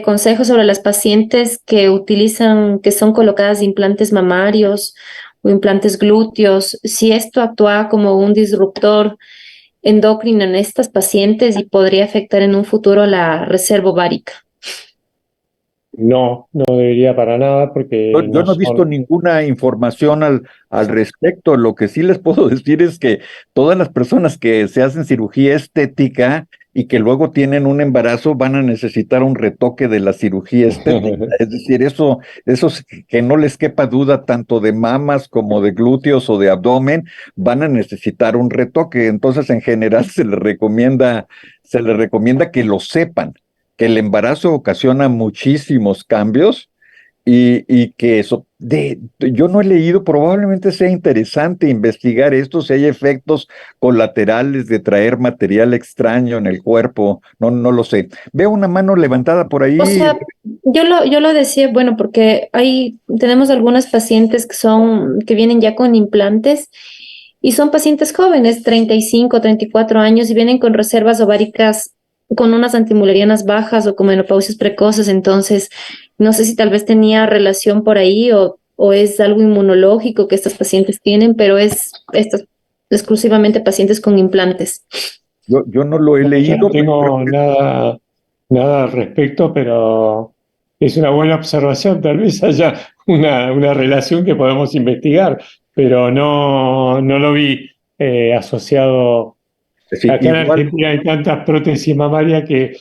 Speaker 6: consejo sobre las pacientes que utilizan, que son colocadas implantes mamarios o implantes glúteos, si esto actúa como un disruptor endocrino en estas pacientes y podría afectar en un futuro la reserva ovárica.
Speaker 3: No, no debería para nada porque
Speaker 2: Yo
Speaker 3: no
Speaker 2: no he visto
Speaker 3: son.
Speaker 2: ninguna información al respecto. Lo que sí les puedo decir es que todas las personas que se hacen cirugía estética y que luego tienen un embarazo van a necesitar un retoque de la cirugía estética. Es decir, eso que no les quepa duda tanto de mamas como de glúteos o de abdomen, van a necesitar un retoque. Entonces, en general, se les recomienda que lo sepan, que el embarazo ocasiona muchísimos cambios y que yo no he leído, probablemente sea interesante investigar esto, si hay efectos colaterales de traer material extraño en el cuerpo, no lo sé. Veo una mano levantada por
Speaker 6: O
Speaker 2: ahí.
Speaker 6: sea, yo lo decía, bueno, porque tenemos algunas pacientes que vienen ya con implantes y son pacientes jóvenes, 35, 34 años, y vienen con reservas ováricas, con unas antimulerianas bajas o con menopausias precoces. Entonces, no sé si tal vez tenía relación por ahí o es algo inmunológico que estas pacientes tienen, pero estas exclusivamente pacientes con implantes.
Speaker 2: Yo no lo he
Speaker 3: Bueno, yo no
Speaker 2: leído, pero
Speaker 3: tengo nada al respecto, pero es una buena observación. Tal vez haya una relación que podemos investigar. pero no lo vi asociado.
Speaker 2: Sí,
Speaker 3: Acá en
Speaker 2: igual,
Speaker 3: Argentina hay tantas prótesis mamarias que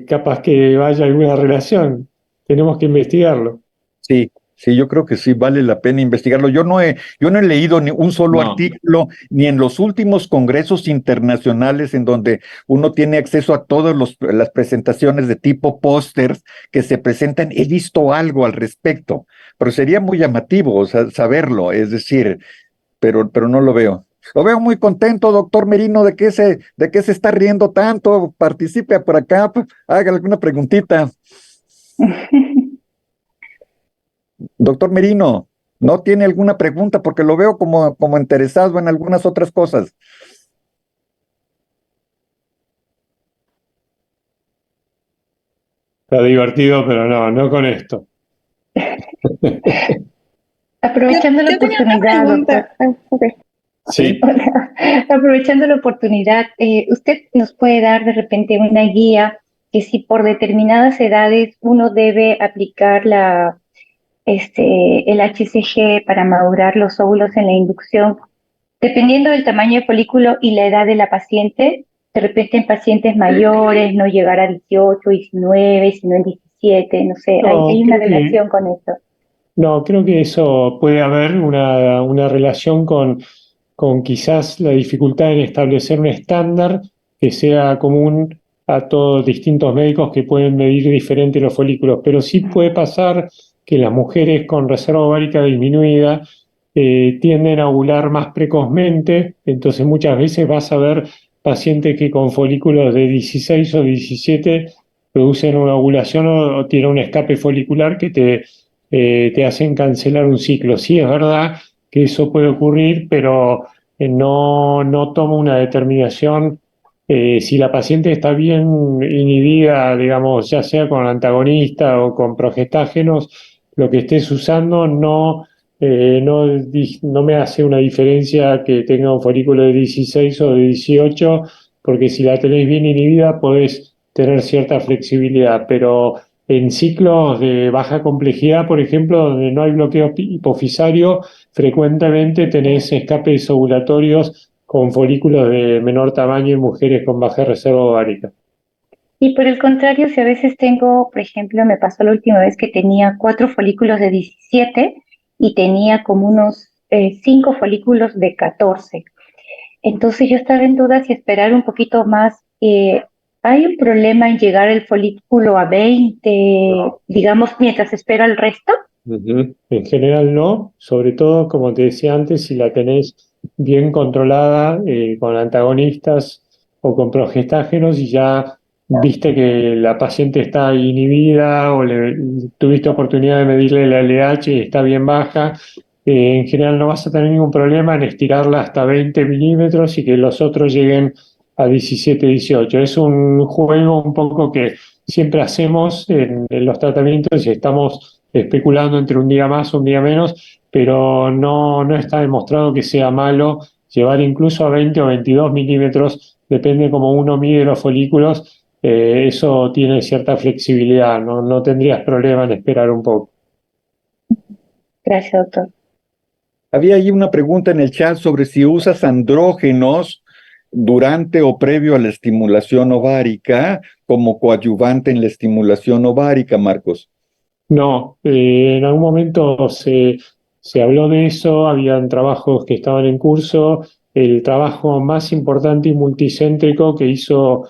Speaker 3: capaz que vaya alguna relación. Tenemos que investigarlo.
Speaker 2: sí, sí, yo creo que sí vale la pena investigarlo. Yo no he leído ni un solo
Speaker 3: No.
Speaker 2: artículo, ni en los últimos congresos internacionales en donde uno tiene acceso a todas las presentaciones de tipo pósters que se presentan. He visto algo al respecto, pero sería muy llamativo, o sea, saberlo, es decir, pero no lo veo. Lo veo muy contento, doctor Merino, de qué se está riendo tanto. Participe por acá, haga alguna preguntita. Doctor Merino, ¿no tiene alguna pregunta? Porque lo veo como interesado en algunas otras cosas.
Speaker 3: Está divertido, pero no con esto.
Speaker 4: Aprovechando la
Speaker 5: Yo tenía una
Speaker 4: oportunidad, doctor.
Speaker 5: pregunta. Ah, ok.
Speaker 3: Sí.
Speaker 4: Aprovechando la oportunidad, ¿usted nos puede dar de repente una guía que si por determinadas edades uno debe aplicar el HCG para madurar los óvulos en la inducción, dependiendo del tamaño del folículo y la edad de la paciente? De repente en pacientes mayores no llegar a 18, 19, sino en 17, no sé, hay
Speaker 3: No,
Speaker 4: una relación con esto.
Speaker 3: no, creo que eso puede haber una relación con quizás la dificultad en establecer un estándar que sea común a todos distintos médicos que pueden medir diferente los folículos, pero sí puede pasar que las mujeres con reserva ovárica disminuida tienden a ovular más precozmente, entonces muchas veces vas a ver pacientes que con folículos de 16 o 17 producen una ovulación o tienen un escape folicular que te hacen cancelar un ciclo. Sí, es verdad que eso puede ocurrir, pero no toma una determinación. Si la paciente está bien inhibida, digamos, ya sea con antagonista o con progestágenos, lo que estés usando no me hace una diferencia que tenga un folículo de 16 o de 18, porque si la tenéis bien inhibida podés tener cierta flexibilidad, pero en ciclos de baja complejidad, por ejemplo, donde no hay bloqueo hipofisario, frecuentemente tenés escapes ovulatorios con folículos de menor tamaño en mujeres con baja reserva ovárica.
Speaker 4: Y por el contrario, si a veces tengo, por ejemplo, me pasó la última vez que tenía 4 folículos de 17 y tenía como unos 5 folículos de 14. Entonces yo estaba en duda si esperar un poquito más. ¿Hay un problema en llegar el folículo a 20, digamos, mientras espera el resto?
Speaker 3: En general no, sobre todo, como te decía antes, si la tenés bien controlada con antagonistas o con progestágenos y ya viste que la paciente está inhibida o tuviste oportunidad de medirle la LH y está bien baja, en general no vas a tener ningún problema en estirarla hasta 20 milímetros y que los otros lleguen a 17, 18. Es un juego un poco que siempre hacemos en los tratamientos y estamos especulando entre un día más o un día menos, pero no está demostrado que sea malo llevar incluso a 20 o 22 milímetros, depende cómo uno mide los folículos, eso tiene cierta flexibilidad, no tendrías problema en esperar un poco.
Speaker 4: Gracias, doctor.
Speaker 2: Había ahí una pregunta en el chat sobre si usas andrógenos durante o previo a la estimulación ovárica como coadyuvante en la estimulación ovárica, Marcos.
Speaker 3: No, en algún momento se habló de eso, habían trabajos que estaban en curso. El trabajo más importante y multicéntrico que hizo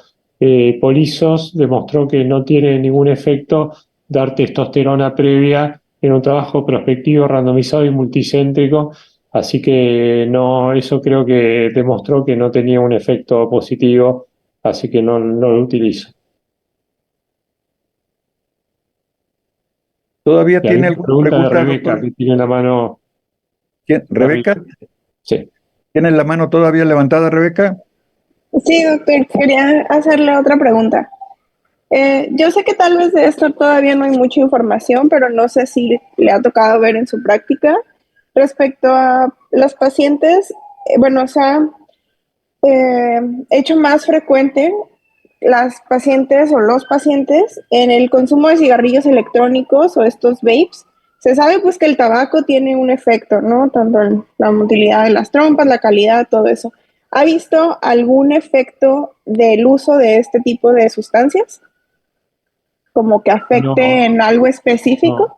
Speaker 3: Polizos demostró que no tiene ningún efecto dar testosterona previa en un trabajo prospectivo, randomizado y multicéntrico. Así que no, eso creo que demostró que no tenía un efecto positivo, así que no lo utilizo.
Speaker 2: ¿Todavía
Speaker 3: Y había
Speaker 2: tiene
Speaker 3: una
Speaker 2: alguna
Speaker 3: pregunta de
Speaker 2: pregunta,
Speaker 3: Rebeca,
Speaker 2: doctor?
Speaker 3: que tiene la mano arriba.
Speaker 2: ¿Rebeca?
Speaker 3: Sí.
Speaker 2: ¿Tienes la mano todavía levantada, Rebeca?
Speaker 5: Sí, doctor, quería hacerle otra pregunta. Yo sé que tal vez de esto todavía no hay mucha información, pero no sé si le ha tocado ver en su práctica respecto a los pacientes. Bueno, se ha hecho más frecuente las pacientes o los pacientes en el consumo de cigarrillos electrónicos o estos vapes se sabe pues que el tabaco tiene un efecto, ¿no? Tanto en la motilidad de las trompas, la calidad, todo eso. ¿Ha visto algún efecto del uso de este tipo de sustancias? ¿Como que afecte
Speaker 3: No,
Speaker 5: en algo específico?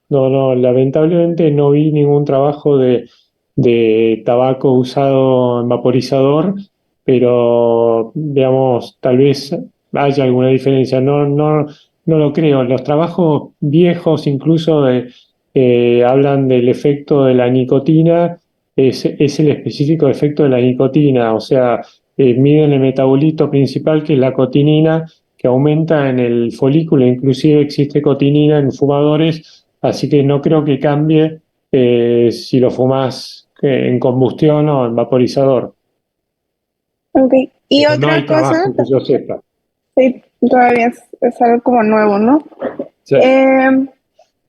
Speaker 3: no. No, lamentablemente no vi ningún trabajo de tabaco usado en vaporizador, pero digamos, tal vez haya alguna diferencia. No lo creo. Los trabajos viejos incluso hablan del efecto de la nicotina, es el específico efecto de la nicotina, o sea, miden el metabolito principal que es la cotinina, que aumenta en el folículo, inclusive existe cotinina en fumadores. Así que no creo que cambie si lo fumas en combustión o en vaporizador.
Speaker 5: Ok. Y
Speaker 3: Pero no
Speaker 5: otra
Speaker 3: hay
Speaker 5: cosa,
Speaker 3: trabajo que yo sepa.
Speaker 5: sí, todavía es algo como nuevo, ¿no?
Speaker 3: Sí.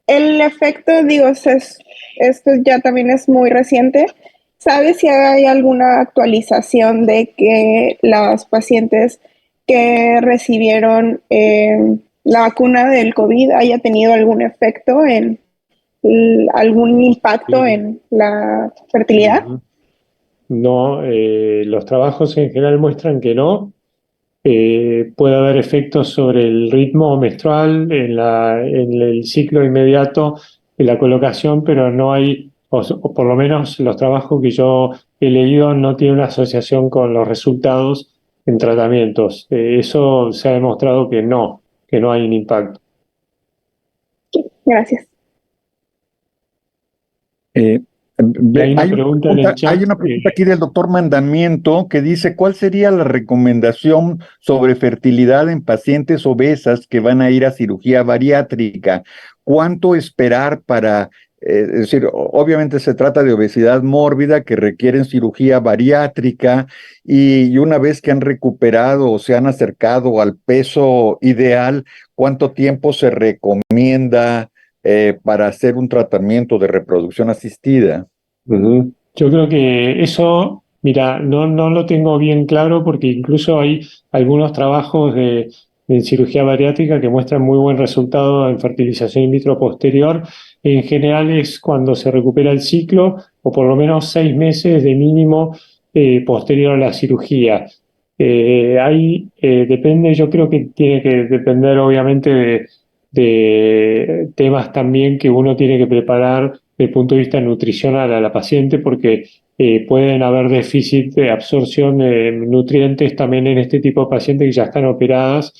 Speaker 5: El efecto, digo, esto ya también es muy reciente. ¿Sabes si hay alguna actualización de que las pacientes que recibieron la vacuna del COVID haya tenido algún efecto en algún impacto
Speaker 3: Sí.
Speaker 5: en la fertilidad?
Speaker 3: Ujú. No, los trabajos en general muestran que no. Puede haber efectos sobre el ritmo menstrual en el ciclo inmediato de la colocación, pero no hay, o por lo menos los trabajos que yo he leído no tienen una asociación con los resultados en tratamientos. Eso se ha demostrado que no hay un impacto.
Speaker 5: Gracias.
Speaker 2: Eh,
Speaker 3: Y hay una pregunta en el
Speaker 2: hay
Speaker 3: chat.
Speaker 2: una pregunta aquí del doctor Mandamiento que dice, ¿cuál sería la recomendación sobre fertilidad en pacientes obesas que van a ir a cirugía bariátrica? ¿Cuánto esperar para, es decir, obviamente se trata de obesidad mórbida que requieren cirugía bariátrica y una vez que han recuperado o se han acercado al peso ideal, ¿cuánto tiempo se recomienda para hacer un tratamiento de reproducción asistida?
Speaker 3: Ujú. Yo creo que eso, mira, no lo tengo bien claro porque incluso hay algunos trabajos de cirugía bariátrica que muestran muy buen resultado en fertilización in vitro posterior. En general es cuando se recupera el ciclo o por lo menos 6 meses de mínimo posterior a la cirugía. Depende, yo creo que tiene que depender obviamente de temas también que uno tiene que preparar desde el punto de vista nutricional a la paciente, porque pueden haber déficit de absorción de nutrientes también en este tipo de pacientes que ya están operadas.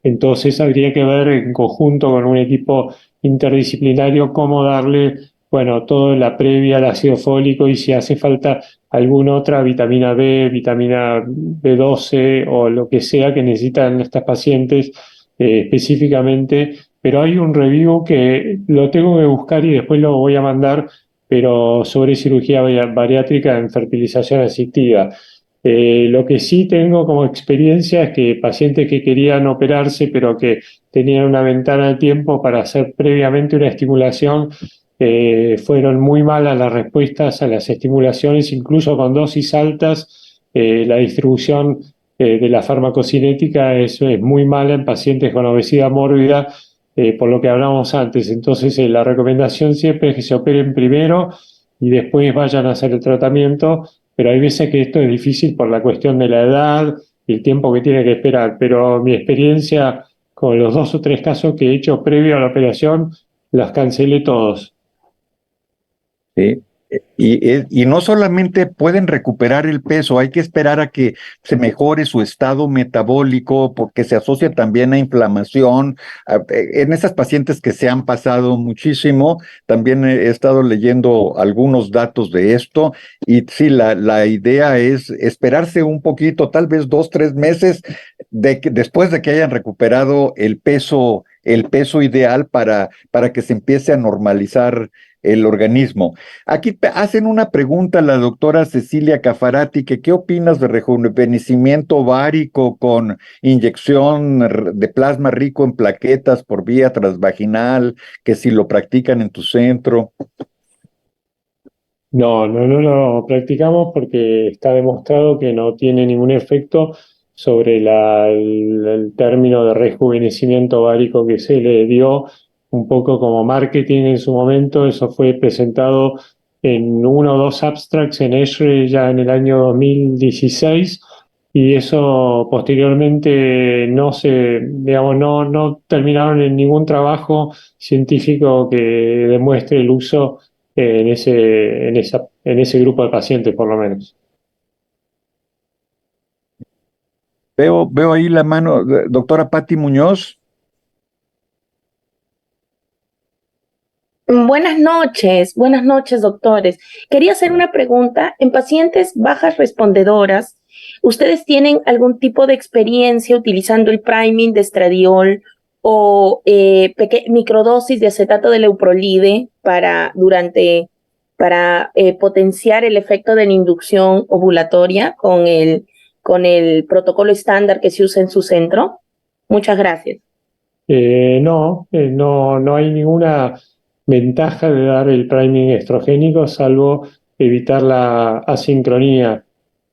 Speaker 3: Entonces habría que ver en conjunto con un equipo interdisciplinario cómo darle, bueno, toda la previa al ácido fólico y si hace falta alguna otra vitamina B, vitamina B12 o lo que sea que necesitan estas pacientes específicamente, pero hay un review que lo tengo que buscar y después lo voy a mandar, pero sobre cirugía bariátrica en fertilización asistida. Lo que sí tengo como experiencia es que pacientes que querían operarse, pero que tenían una ventana de tiempo para hacer previamente una estimulación, fueron muy malas las respuestas a las estimulaciones, incluso con dosis altas, la distribución de la farmacocinética es muy mala en pacientes con obesidad mórbida, por lo que hablamos antes. Entonces, la recomendación siempre es que se operen primero y después vayan a hacer el tratamiento, pero hay veces que esto es difícil por la cuestión de la edad y el tiempo que tiene que esperar. Pero mi experiencia con los 2 o 3 casos que he hecho previo a la operación, las cancelé todos.
Speaker 2: ¿Sí? Y no solamente pueden recuperar el peso, hay que esperar a que se mejore su estado metabólico porque se asocia también a inflamación. En esas pacientes que se han pasado muchísimo, también he estado leyendo algunos datos de esto y sí, la idea es esperarse un poquito, tal vez 2, 3 meses después de que hayan recuperado el peso ideal para que se empiece a normalizar el organismo. Aquí hacen una pregunta a la doctora Cecilia Cafarati, que ¿qué opinas de rejuvenecimiento ovárico con inyección de plasma rico en plaquetas por vía transvaginal, que si lo practican en tu centro?
Speaker 3: No lo practicamos porque está demostrado que no tiene ningún efecto sobre el término de rejuvenecimiento ovárico que se le dio. un poco como marketing en su momento. Eso fue presentado en 1 o 2 abstracts en ESHRE ya en el año 2016, y eso posteriormente no terminaron en ningún trabajo científico que demuestre el uso en ese grupo de pacientes, por lo menos.
Speaker 2: Veo ahí la mano, doctora Patti Muñoz.
Speaker 7: Buenas noches, doctores. Quería hacer una pregunta. En pacientes bajas respondedoras, ¿ustedes tienen algún tipo de experiencia utilizando el priming de estradiol o microdosis de acetato de leuprolide para potenciar el efecto de la inducción ovulatoria con el protocolo estándar que se usa en su centro? Muchas gracias.
Speaker 3: No hay ninguna ventaja de dar el priming estrogénico, salvo evitar la asincronía,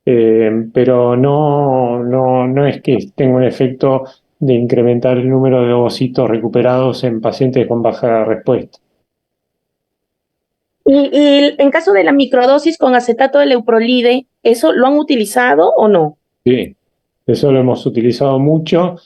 Speaker 3: pero no es que tenga un efecto de incrementar el número de ovocitos recuperados en pacientes con baja respuesta.
Speaker 7: Y en caso de la microdosis con acetato de leuprolide, ¿eso lo han utilizado o no?
Speaker 3: Sí, eso lo hemos utilizado mucho.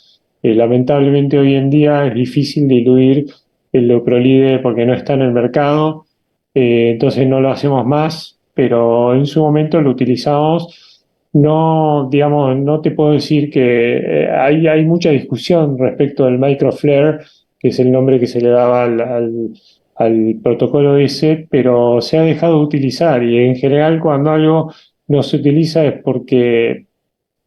Speaker 3: Lamentablemente hoy en día es difícil diluir el leuprolide porque no está en el mercado, entonces no lo hacemos más, pero en su momento lo utilizamos. No, digamos, no te puedo decir que hay mucha discusión respecto del microflare, que es el nombre que se le daba al protocolo ese, pero se ha dejado de utilizar, y en general cuando algo no se utiliza es porque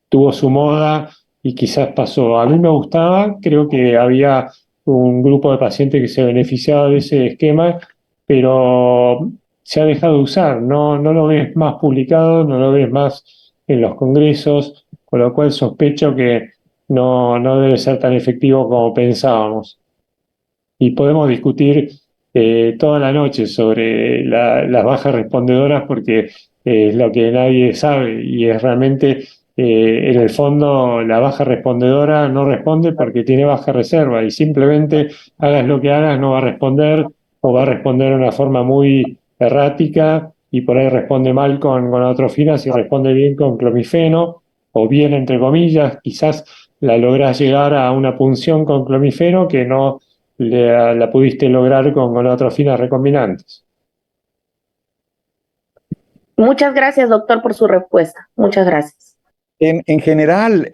Speaker 3: tuvo su moda y quizás pasó. A mí me gustaba, creo que había un grupo de pacientes que se beneficiaba de ese esquema, pero se ha dejado de usar, no lo ves más publicado, no lo ves más en los congresos, con lo cual sospecho que no debe ser tan efectivo como pensábamos. Y podemos discutir toda la noche sobre las bajas respondedoras, porque es lo que nadie sabe, y es realmente, en el fondo, la baja respondedora no responde porque tiene baja reserva, y simplemente hagas lo que hagas no va a responder, o va a responder de una forma muy errática, y por ahí responde mal con atrofinas y responde bien con clomifeno, o bien, entre comillas, quizás la lográs llegar a una punción con clomifeno que no la pudiste lograr con atrofinas recombinantes.
Speaker 7: Muchas gracias, doctor, por su respuesta. Muchas gracias.
Speaker 2: En general,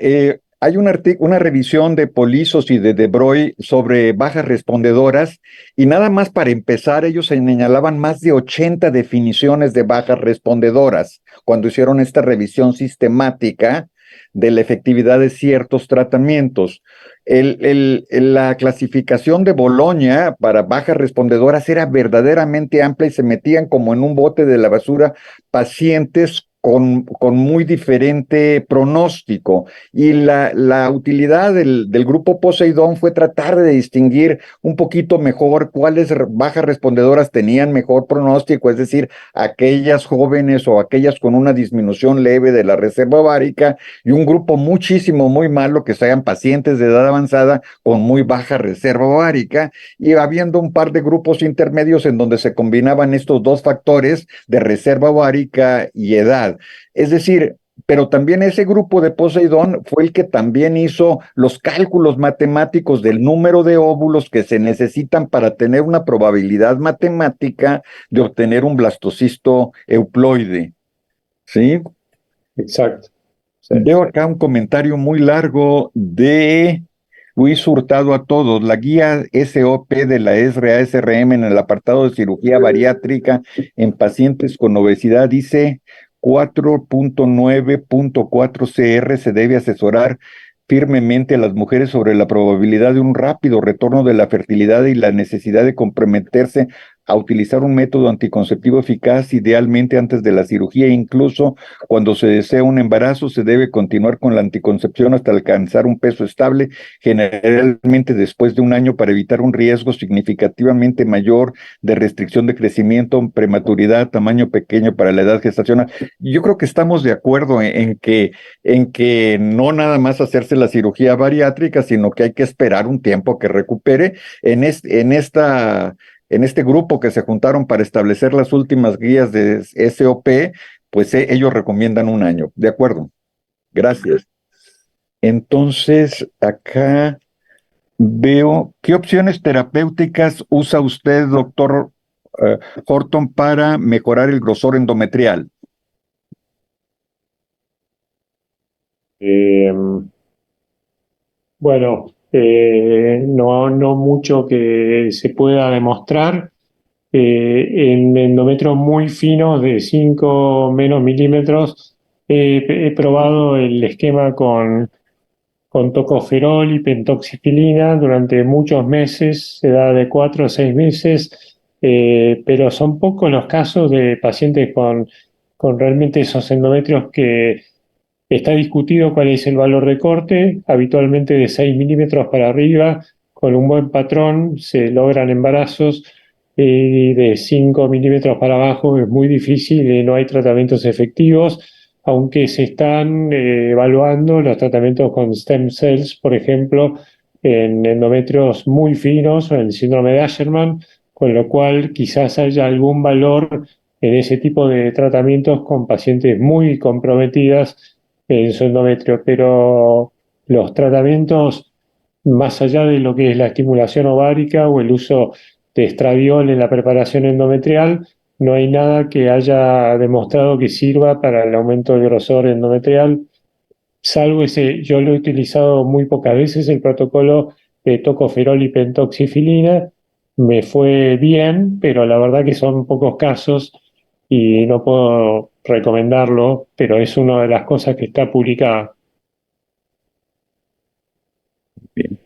Speaker 2: hay una revisión de Polizos y de Broglie sobre bajas respondedoras, y nada más para empezar, ellos señalaban más de 80 definiciones de bajas respondedoras cuando hicieron esta revisión sistemática de la efectividad de ciertos tratamientos. La clasificación de Boloña para bajas respondedoras era verdaderamente amplia, y se metían como en un bote de la basura pacientes con muy diferente pronóstico, y la utilidad del grupo Poseidón fue tratar de distinguir un poquito mejor cuáles bajas respondedoras tenían mejor pronóstico, es decir, aquellas jóvenes o aquellas con una disminución leve de la reserva ovárica, y un grupo muy malo que sean pacientes de edad avanzada con muy baja reserva ovárica, y habiendo un par de grupos intermedios en donde se combinaban estos dos factores de reserva ovárica y edad. Es decir, pero también ese grupo de Poseidón fue el que también hizo los cálculos matemáticos del número de óvulos que se necesitan para tener una probabilidad matemática de obtener un blastocisto euploide. ¿Sí?
Speaker 3: Exacto. Sí.
Speaker 2: Veo acá un comentario muy largo de Luis Hurtado a todos. La guía SOP de la ESRA-SRM en el apartado de cirugía bariátrica en pacientes con obesidad dice 4.9.4 CR se debe asesorar firmemente a las mujeres sobre la probabilidad de un rápido retorno de la fertilidad y la necesidad de comprometerse a utilizar un método anticonceptivo eficaz, idealmente antes de la cirugía. Incluso cuando se desea un embarazo, se debe continuar con la anticoncepción hasta alcanzar un peso estable, generalmente después de un año, para evitar un riesgo significativamente mayor de restricción de crecimiento, prematuridad, tamaño pequeño para la edad gestacional. Yo creo que estamos de acuerdo en que no nada más hacerse la cirugía bariátrica, sino que hay que esperar un tiempo que recupere. En este grupo que se juntaron para establecer las últimas guías de SOP, pues ellos recomiendan un año. De acuerdo. Gracias. Entonces, acá veo, ¿qué opciones terapéuticas usa usted, doctor Horton, para mejorar el grosor endometrial?
Speaker 3: Eh, bueno, no mucho que se pueda demostrar. En endometrios muy finos de 5 menos milímetros, he probado el esquema con tocoferol y pentoxifilina durante muchos meses, se da de 4 a 6 meses, pero son pocos los casos de pacientes con realmente esos endometrios que está discutido cuál es el valor de corte, habitualmente de 6 milímetros para arriba, con un buen patrón se logran embarazos, y de 5 milímetros para abajo es muy difícil y no hay tratamientos efectivos, aunque se están evaluando los tratamientos con stem cells, por ejemplo, en endometrios muy finos o en el síndrome de Asherman, con lo cual quizás haya algún valor en ese tipo de tratamientos con pacientes muy comprometidas en su endometrio, pero los tratamientos, más allá de lo que es la estimulación ovárica o el uso de estradiol en la preparación endometrial, no hay nada que haya demostrado que sirva para el aumento del grosor endometrial, salvo ese, yo lo he utilizado muy pocas veces, el protocolo de tocoferol y pentoxifilina, me fue bien, pero la verdad que son pocos casos y no puedo recomendarlo, pero es una de las cosas que está publicada.
Speaker 2: Bien.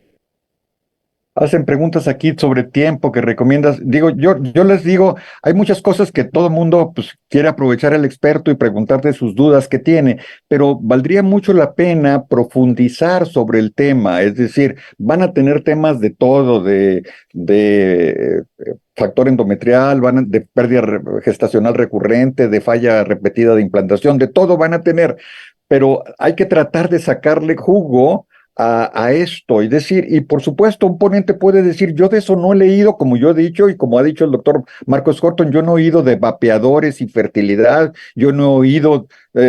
Speaker 2: Hacen preguntas aquí sobre tiempo que recomiendas. Digo, yo les digo, hay muchas cosas que todo mundo pues, quiere aprovechar al experto y preguntar de sus dudas que tiene, pero valdría mucho la pena profundizar sobre el tema. Es decir, van a tener temas de todo, de factor endometrial, de pérdida gestacional recurrente, de falla repetida de implantación, de todo van a tener, pero hay que tratar de sacarle jugo a esto y decir, y por supuesto un ponente puede decir, yo de eso no he leído, como yo he dicho y como ha dicho el doctor Marcos Horton, yo no he oído de vapeadores y fertilidad, yo no he oído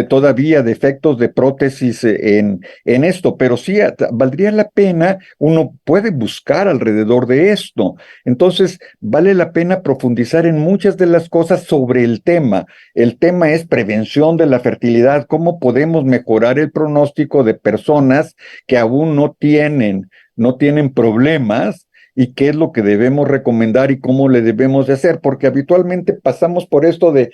Speaker 2: todavía de efectos de prótesis en esto, pero sí valdría la pena, uno puede buscar alrededor de esto, entonces vale la pena profundizar en muchas de las cosas sobre el tema. El tema es prevención de la fertilidad, cómo podemos mejorar el pronóstico de personas que aún no tienen problemas y qué es lo que debemos recomendar y cómo le debemos de hacer, porque habitualmente pasamos por esto de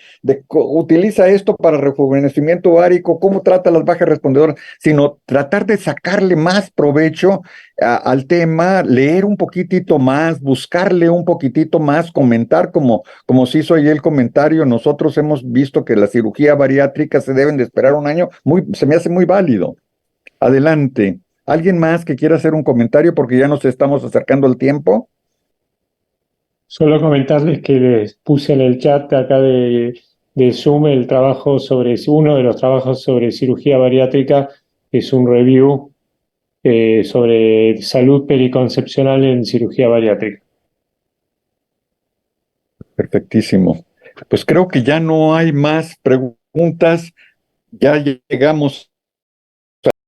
Speaker 2: utiliza esto para rejuvenecimiento ovárico, cómo trata las bajas respondedoras, sino tratar de sacarle más provecho al tema, leer un poquitito más, buscarle un poquitito más, comentar como se hizo ahí el comentario, nosotros hemos visto que la cirugía bariátrica se deben de esperar un año, se me hace muy válido. Adelante. ¿Alguien más que quiera hacer un comentario porque ya nos estamos acercando al tiempo?
Speaker 3: Solo comentarles que les puse en el chat acá de Zoom el trabajo sobre, uno de los trabajos sobre cirugía bariátrica, que es un review sobre salud periconcepcional en cirugía bariátrica.
Speaker 2: Perfectísimo. Pues creo que ya no hay más preguntas. Ya llegamos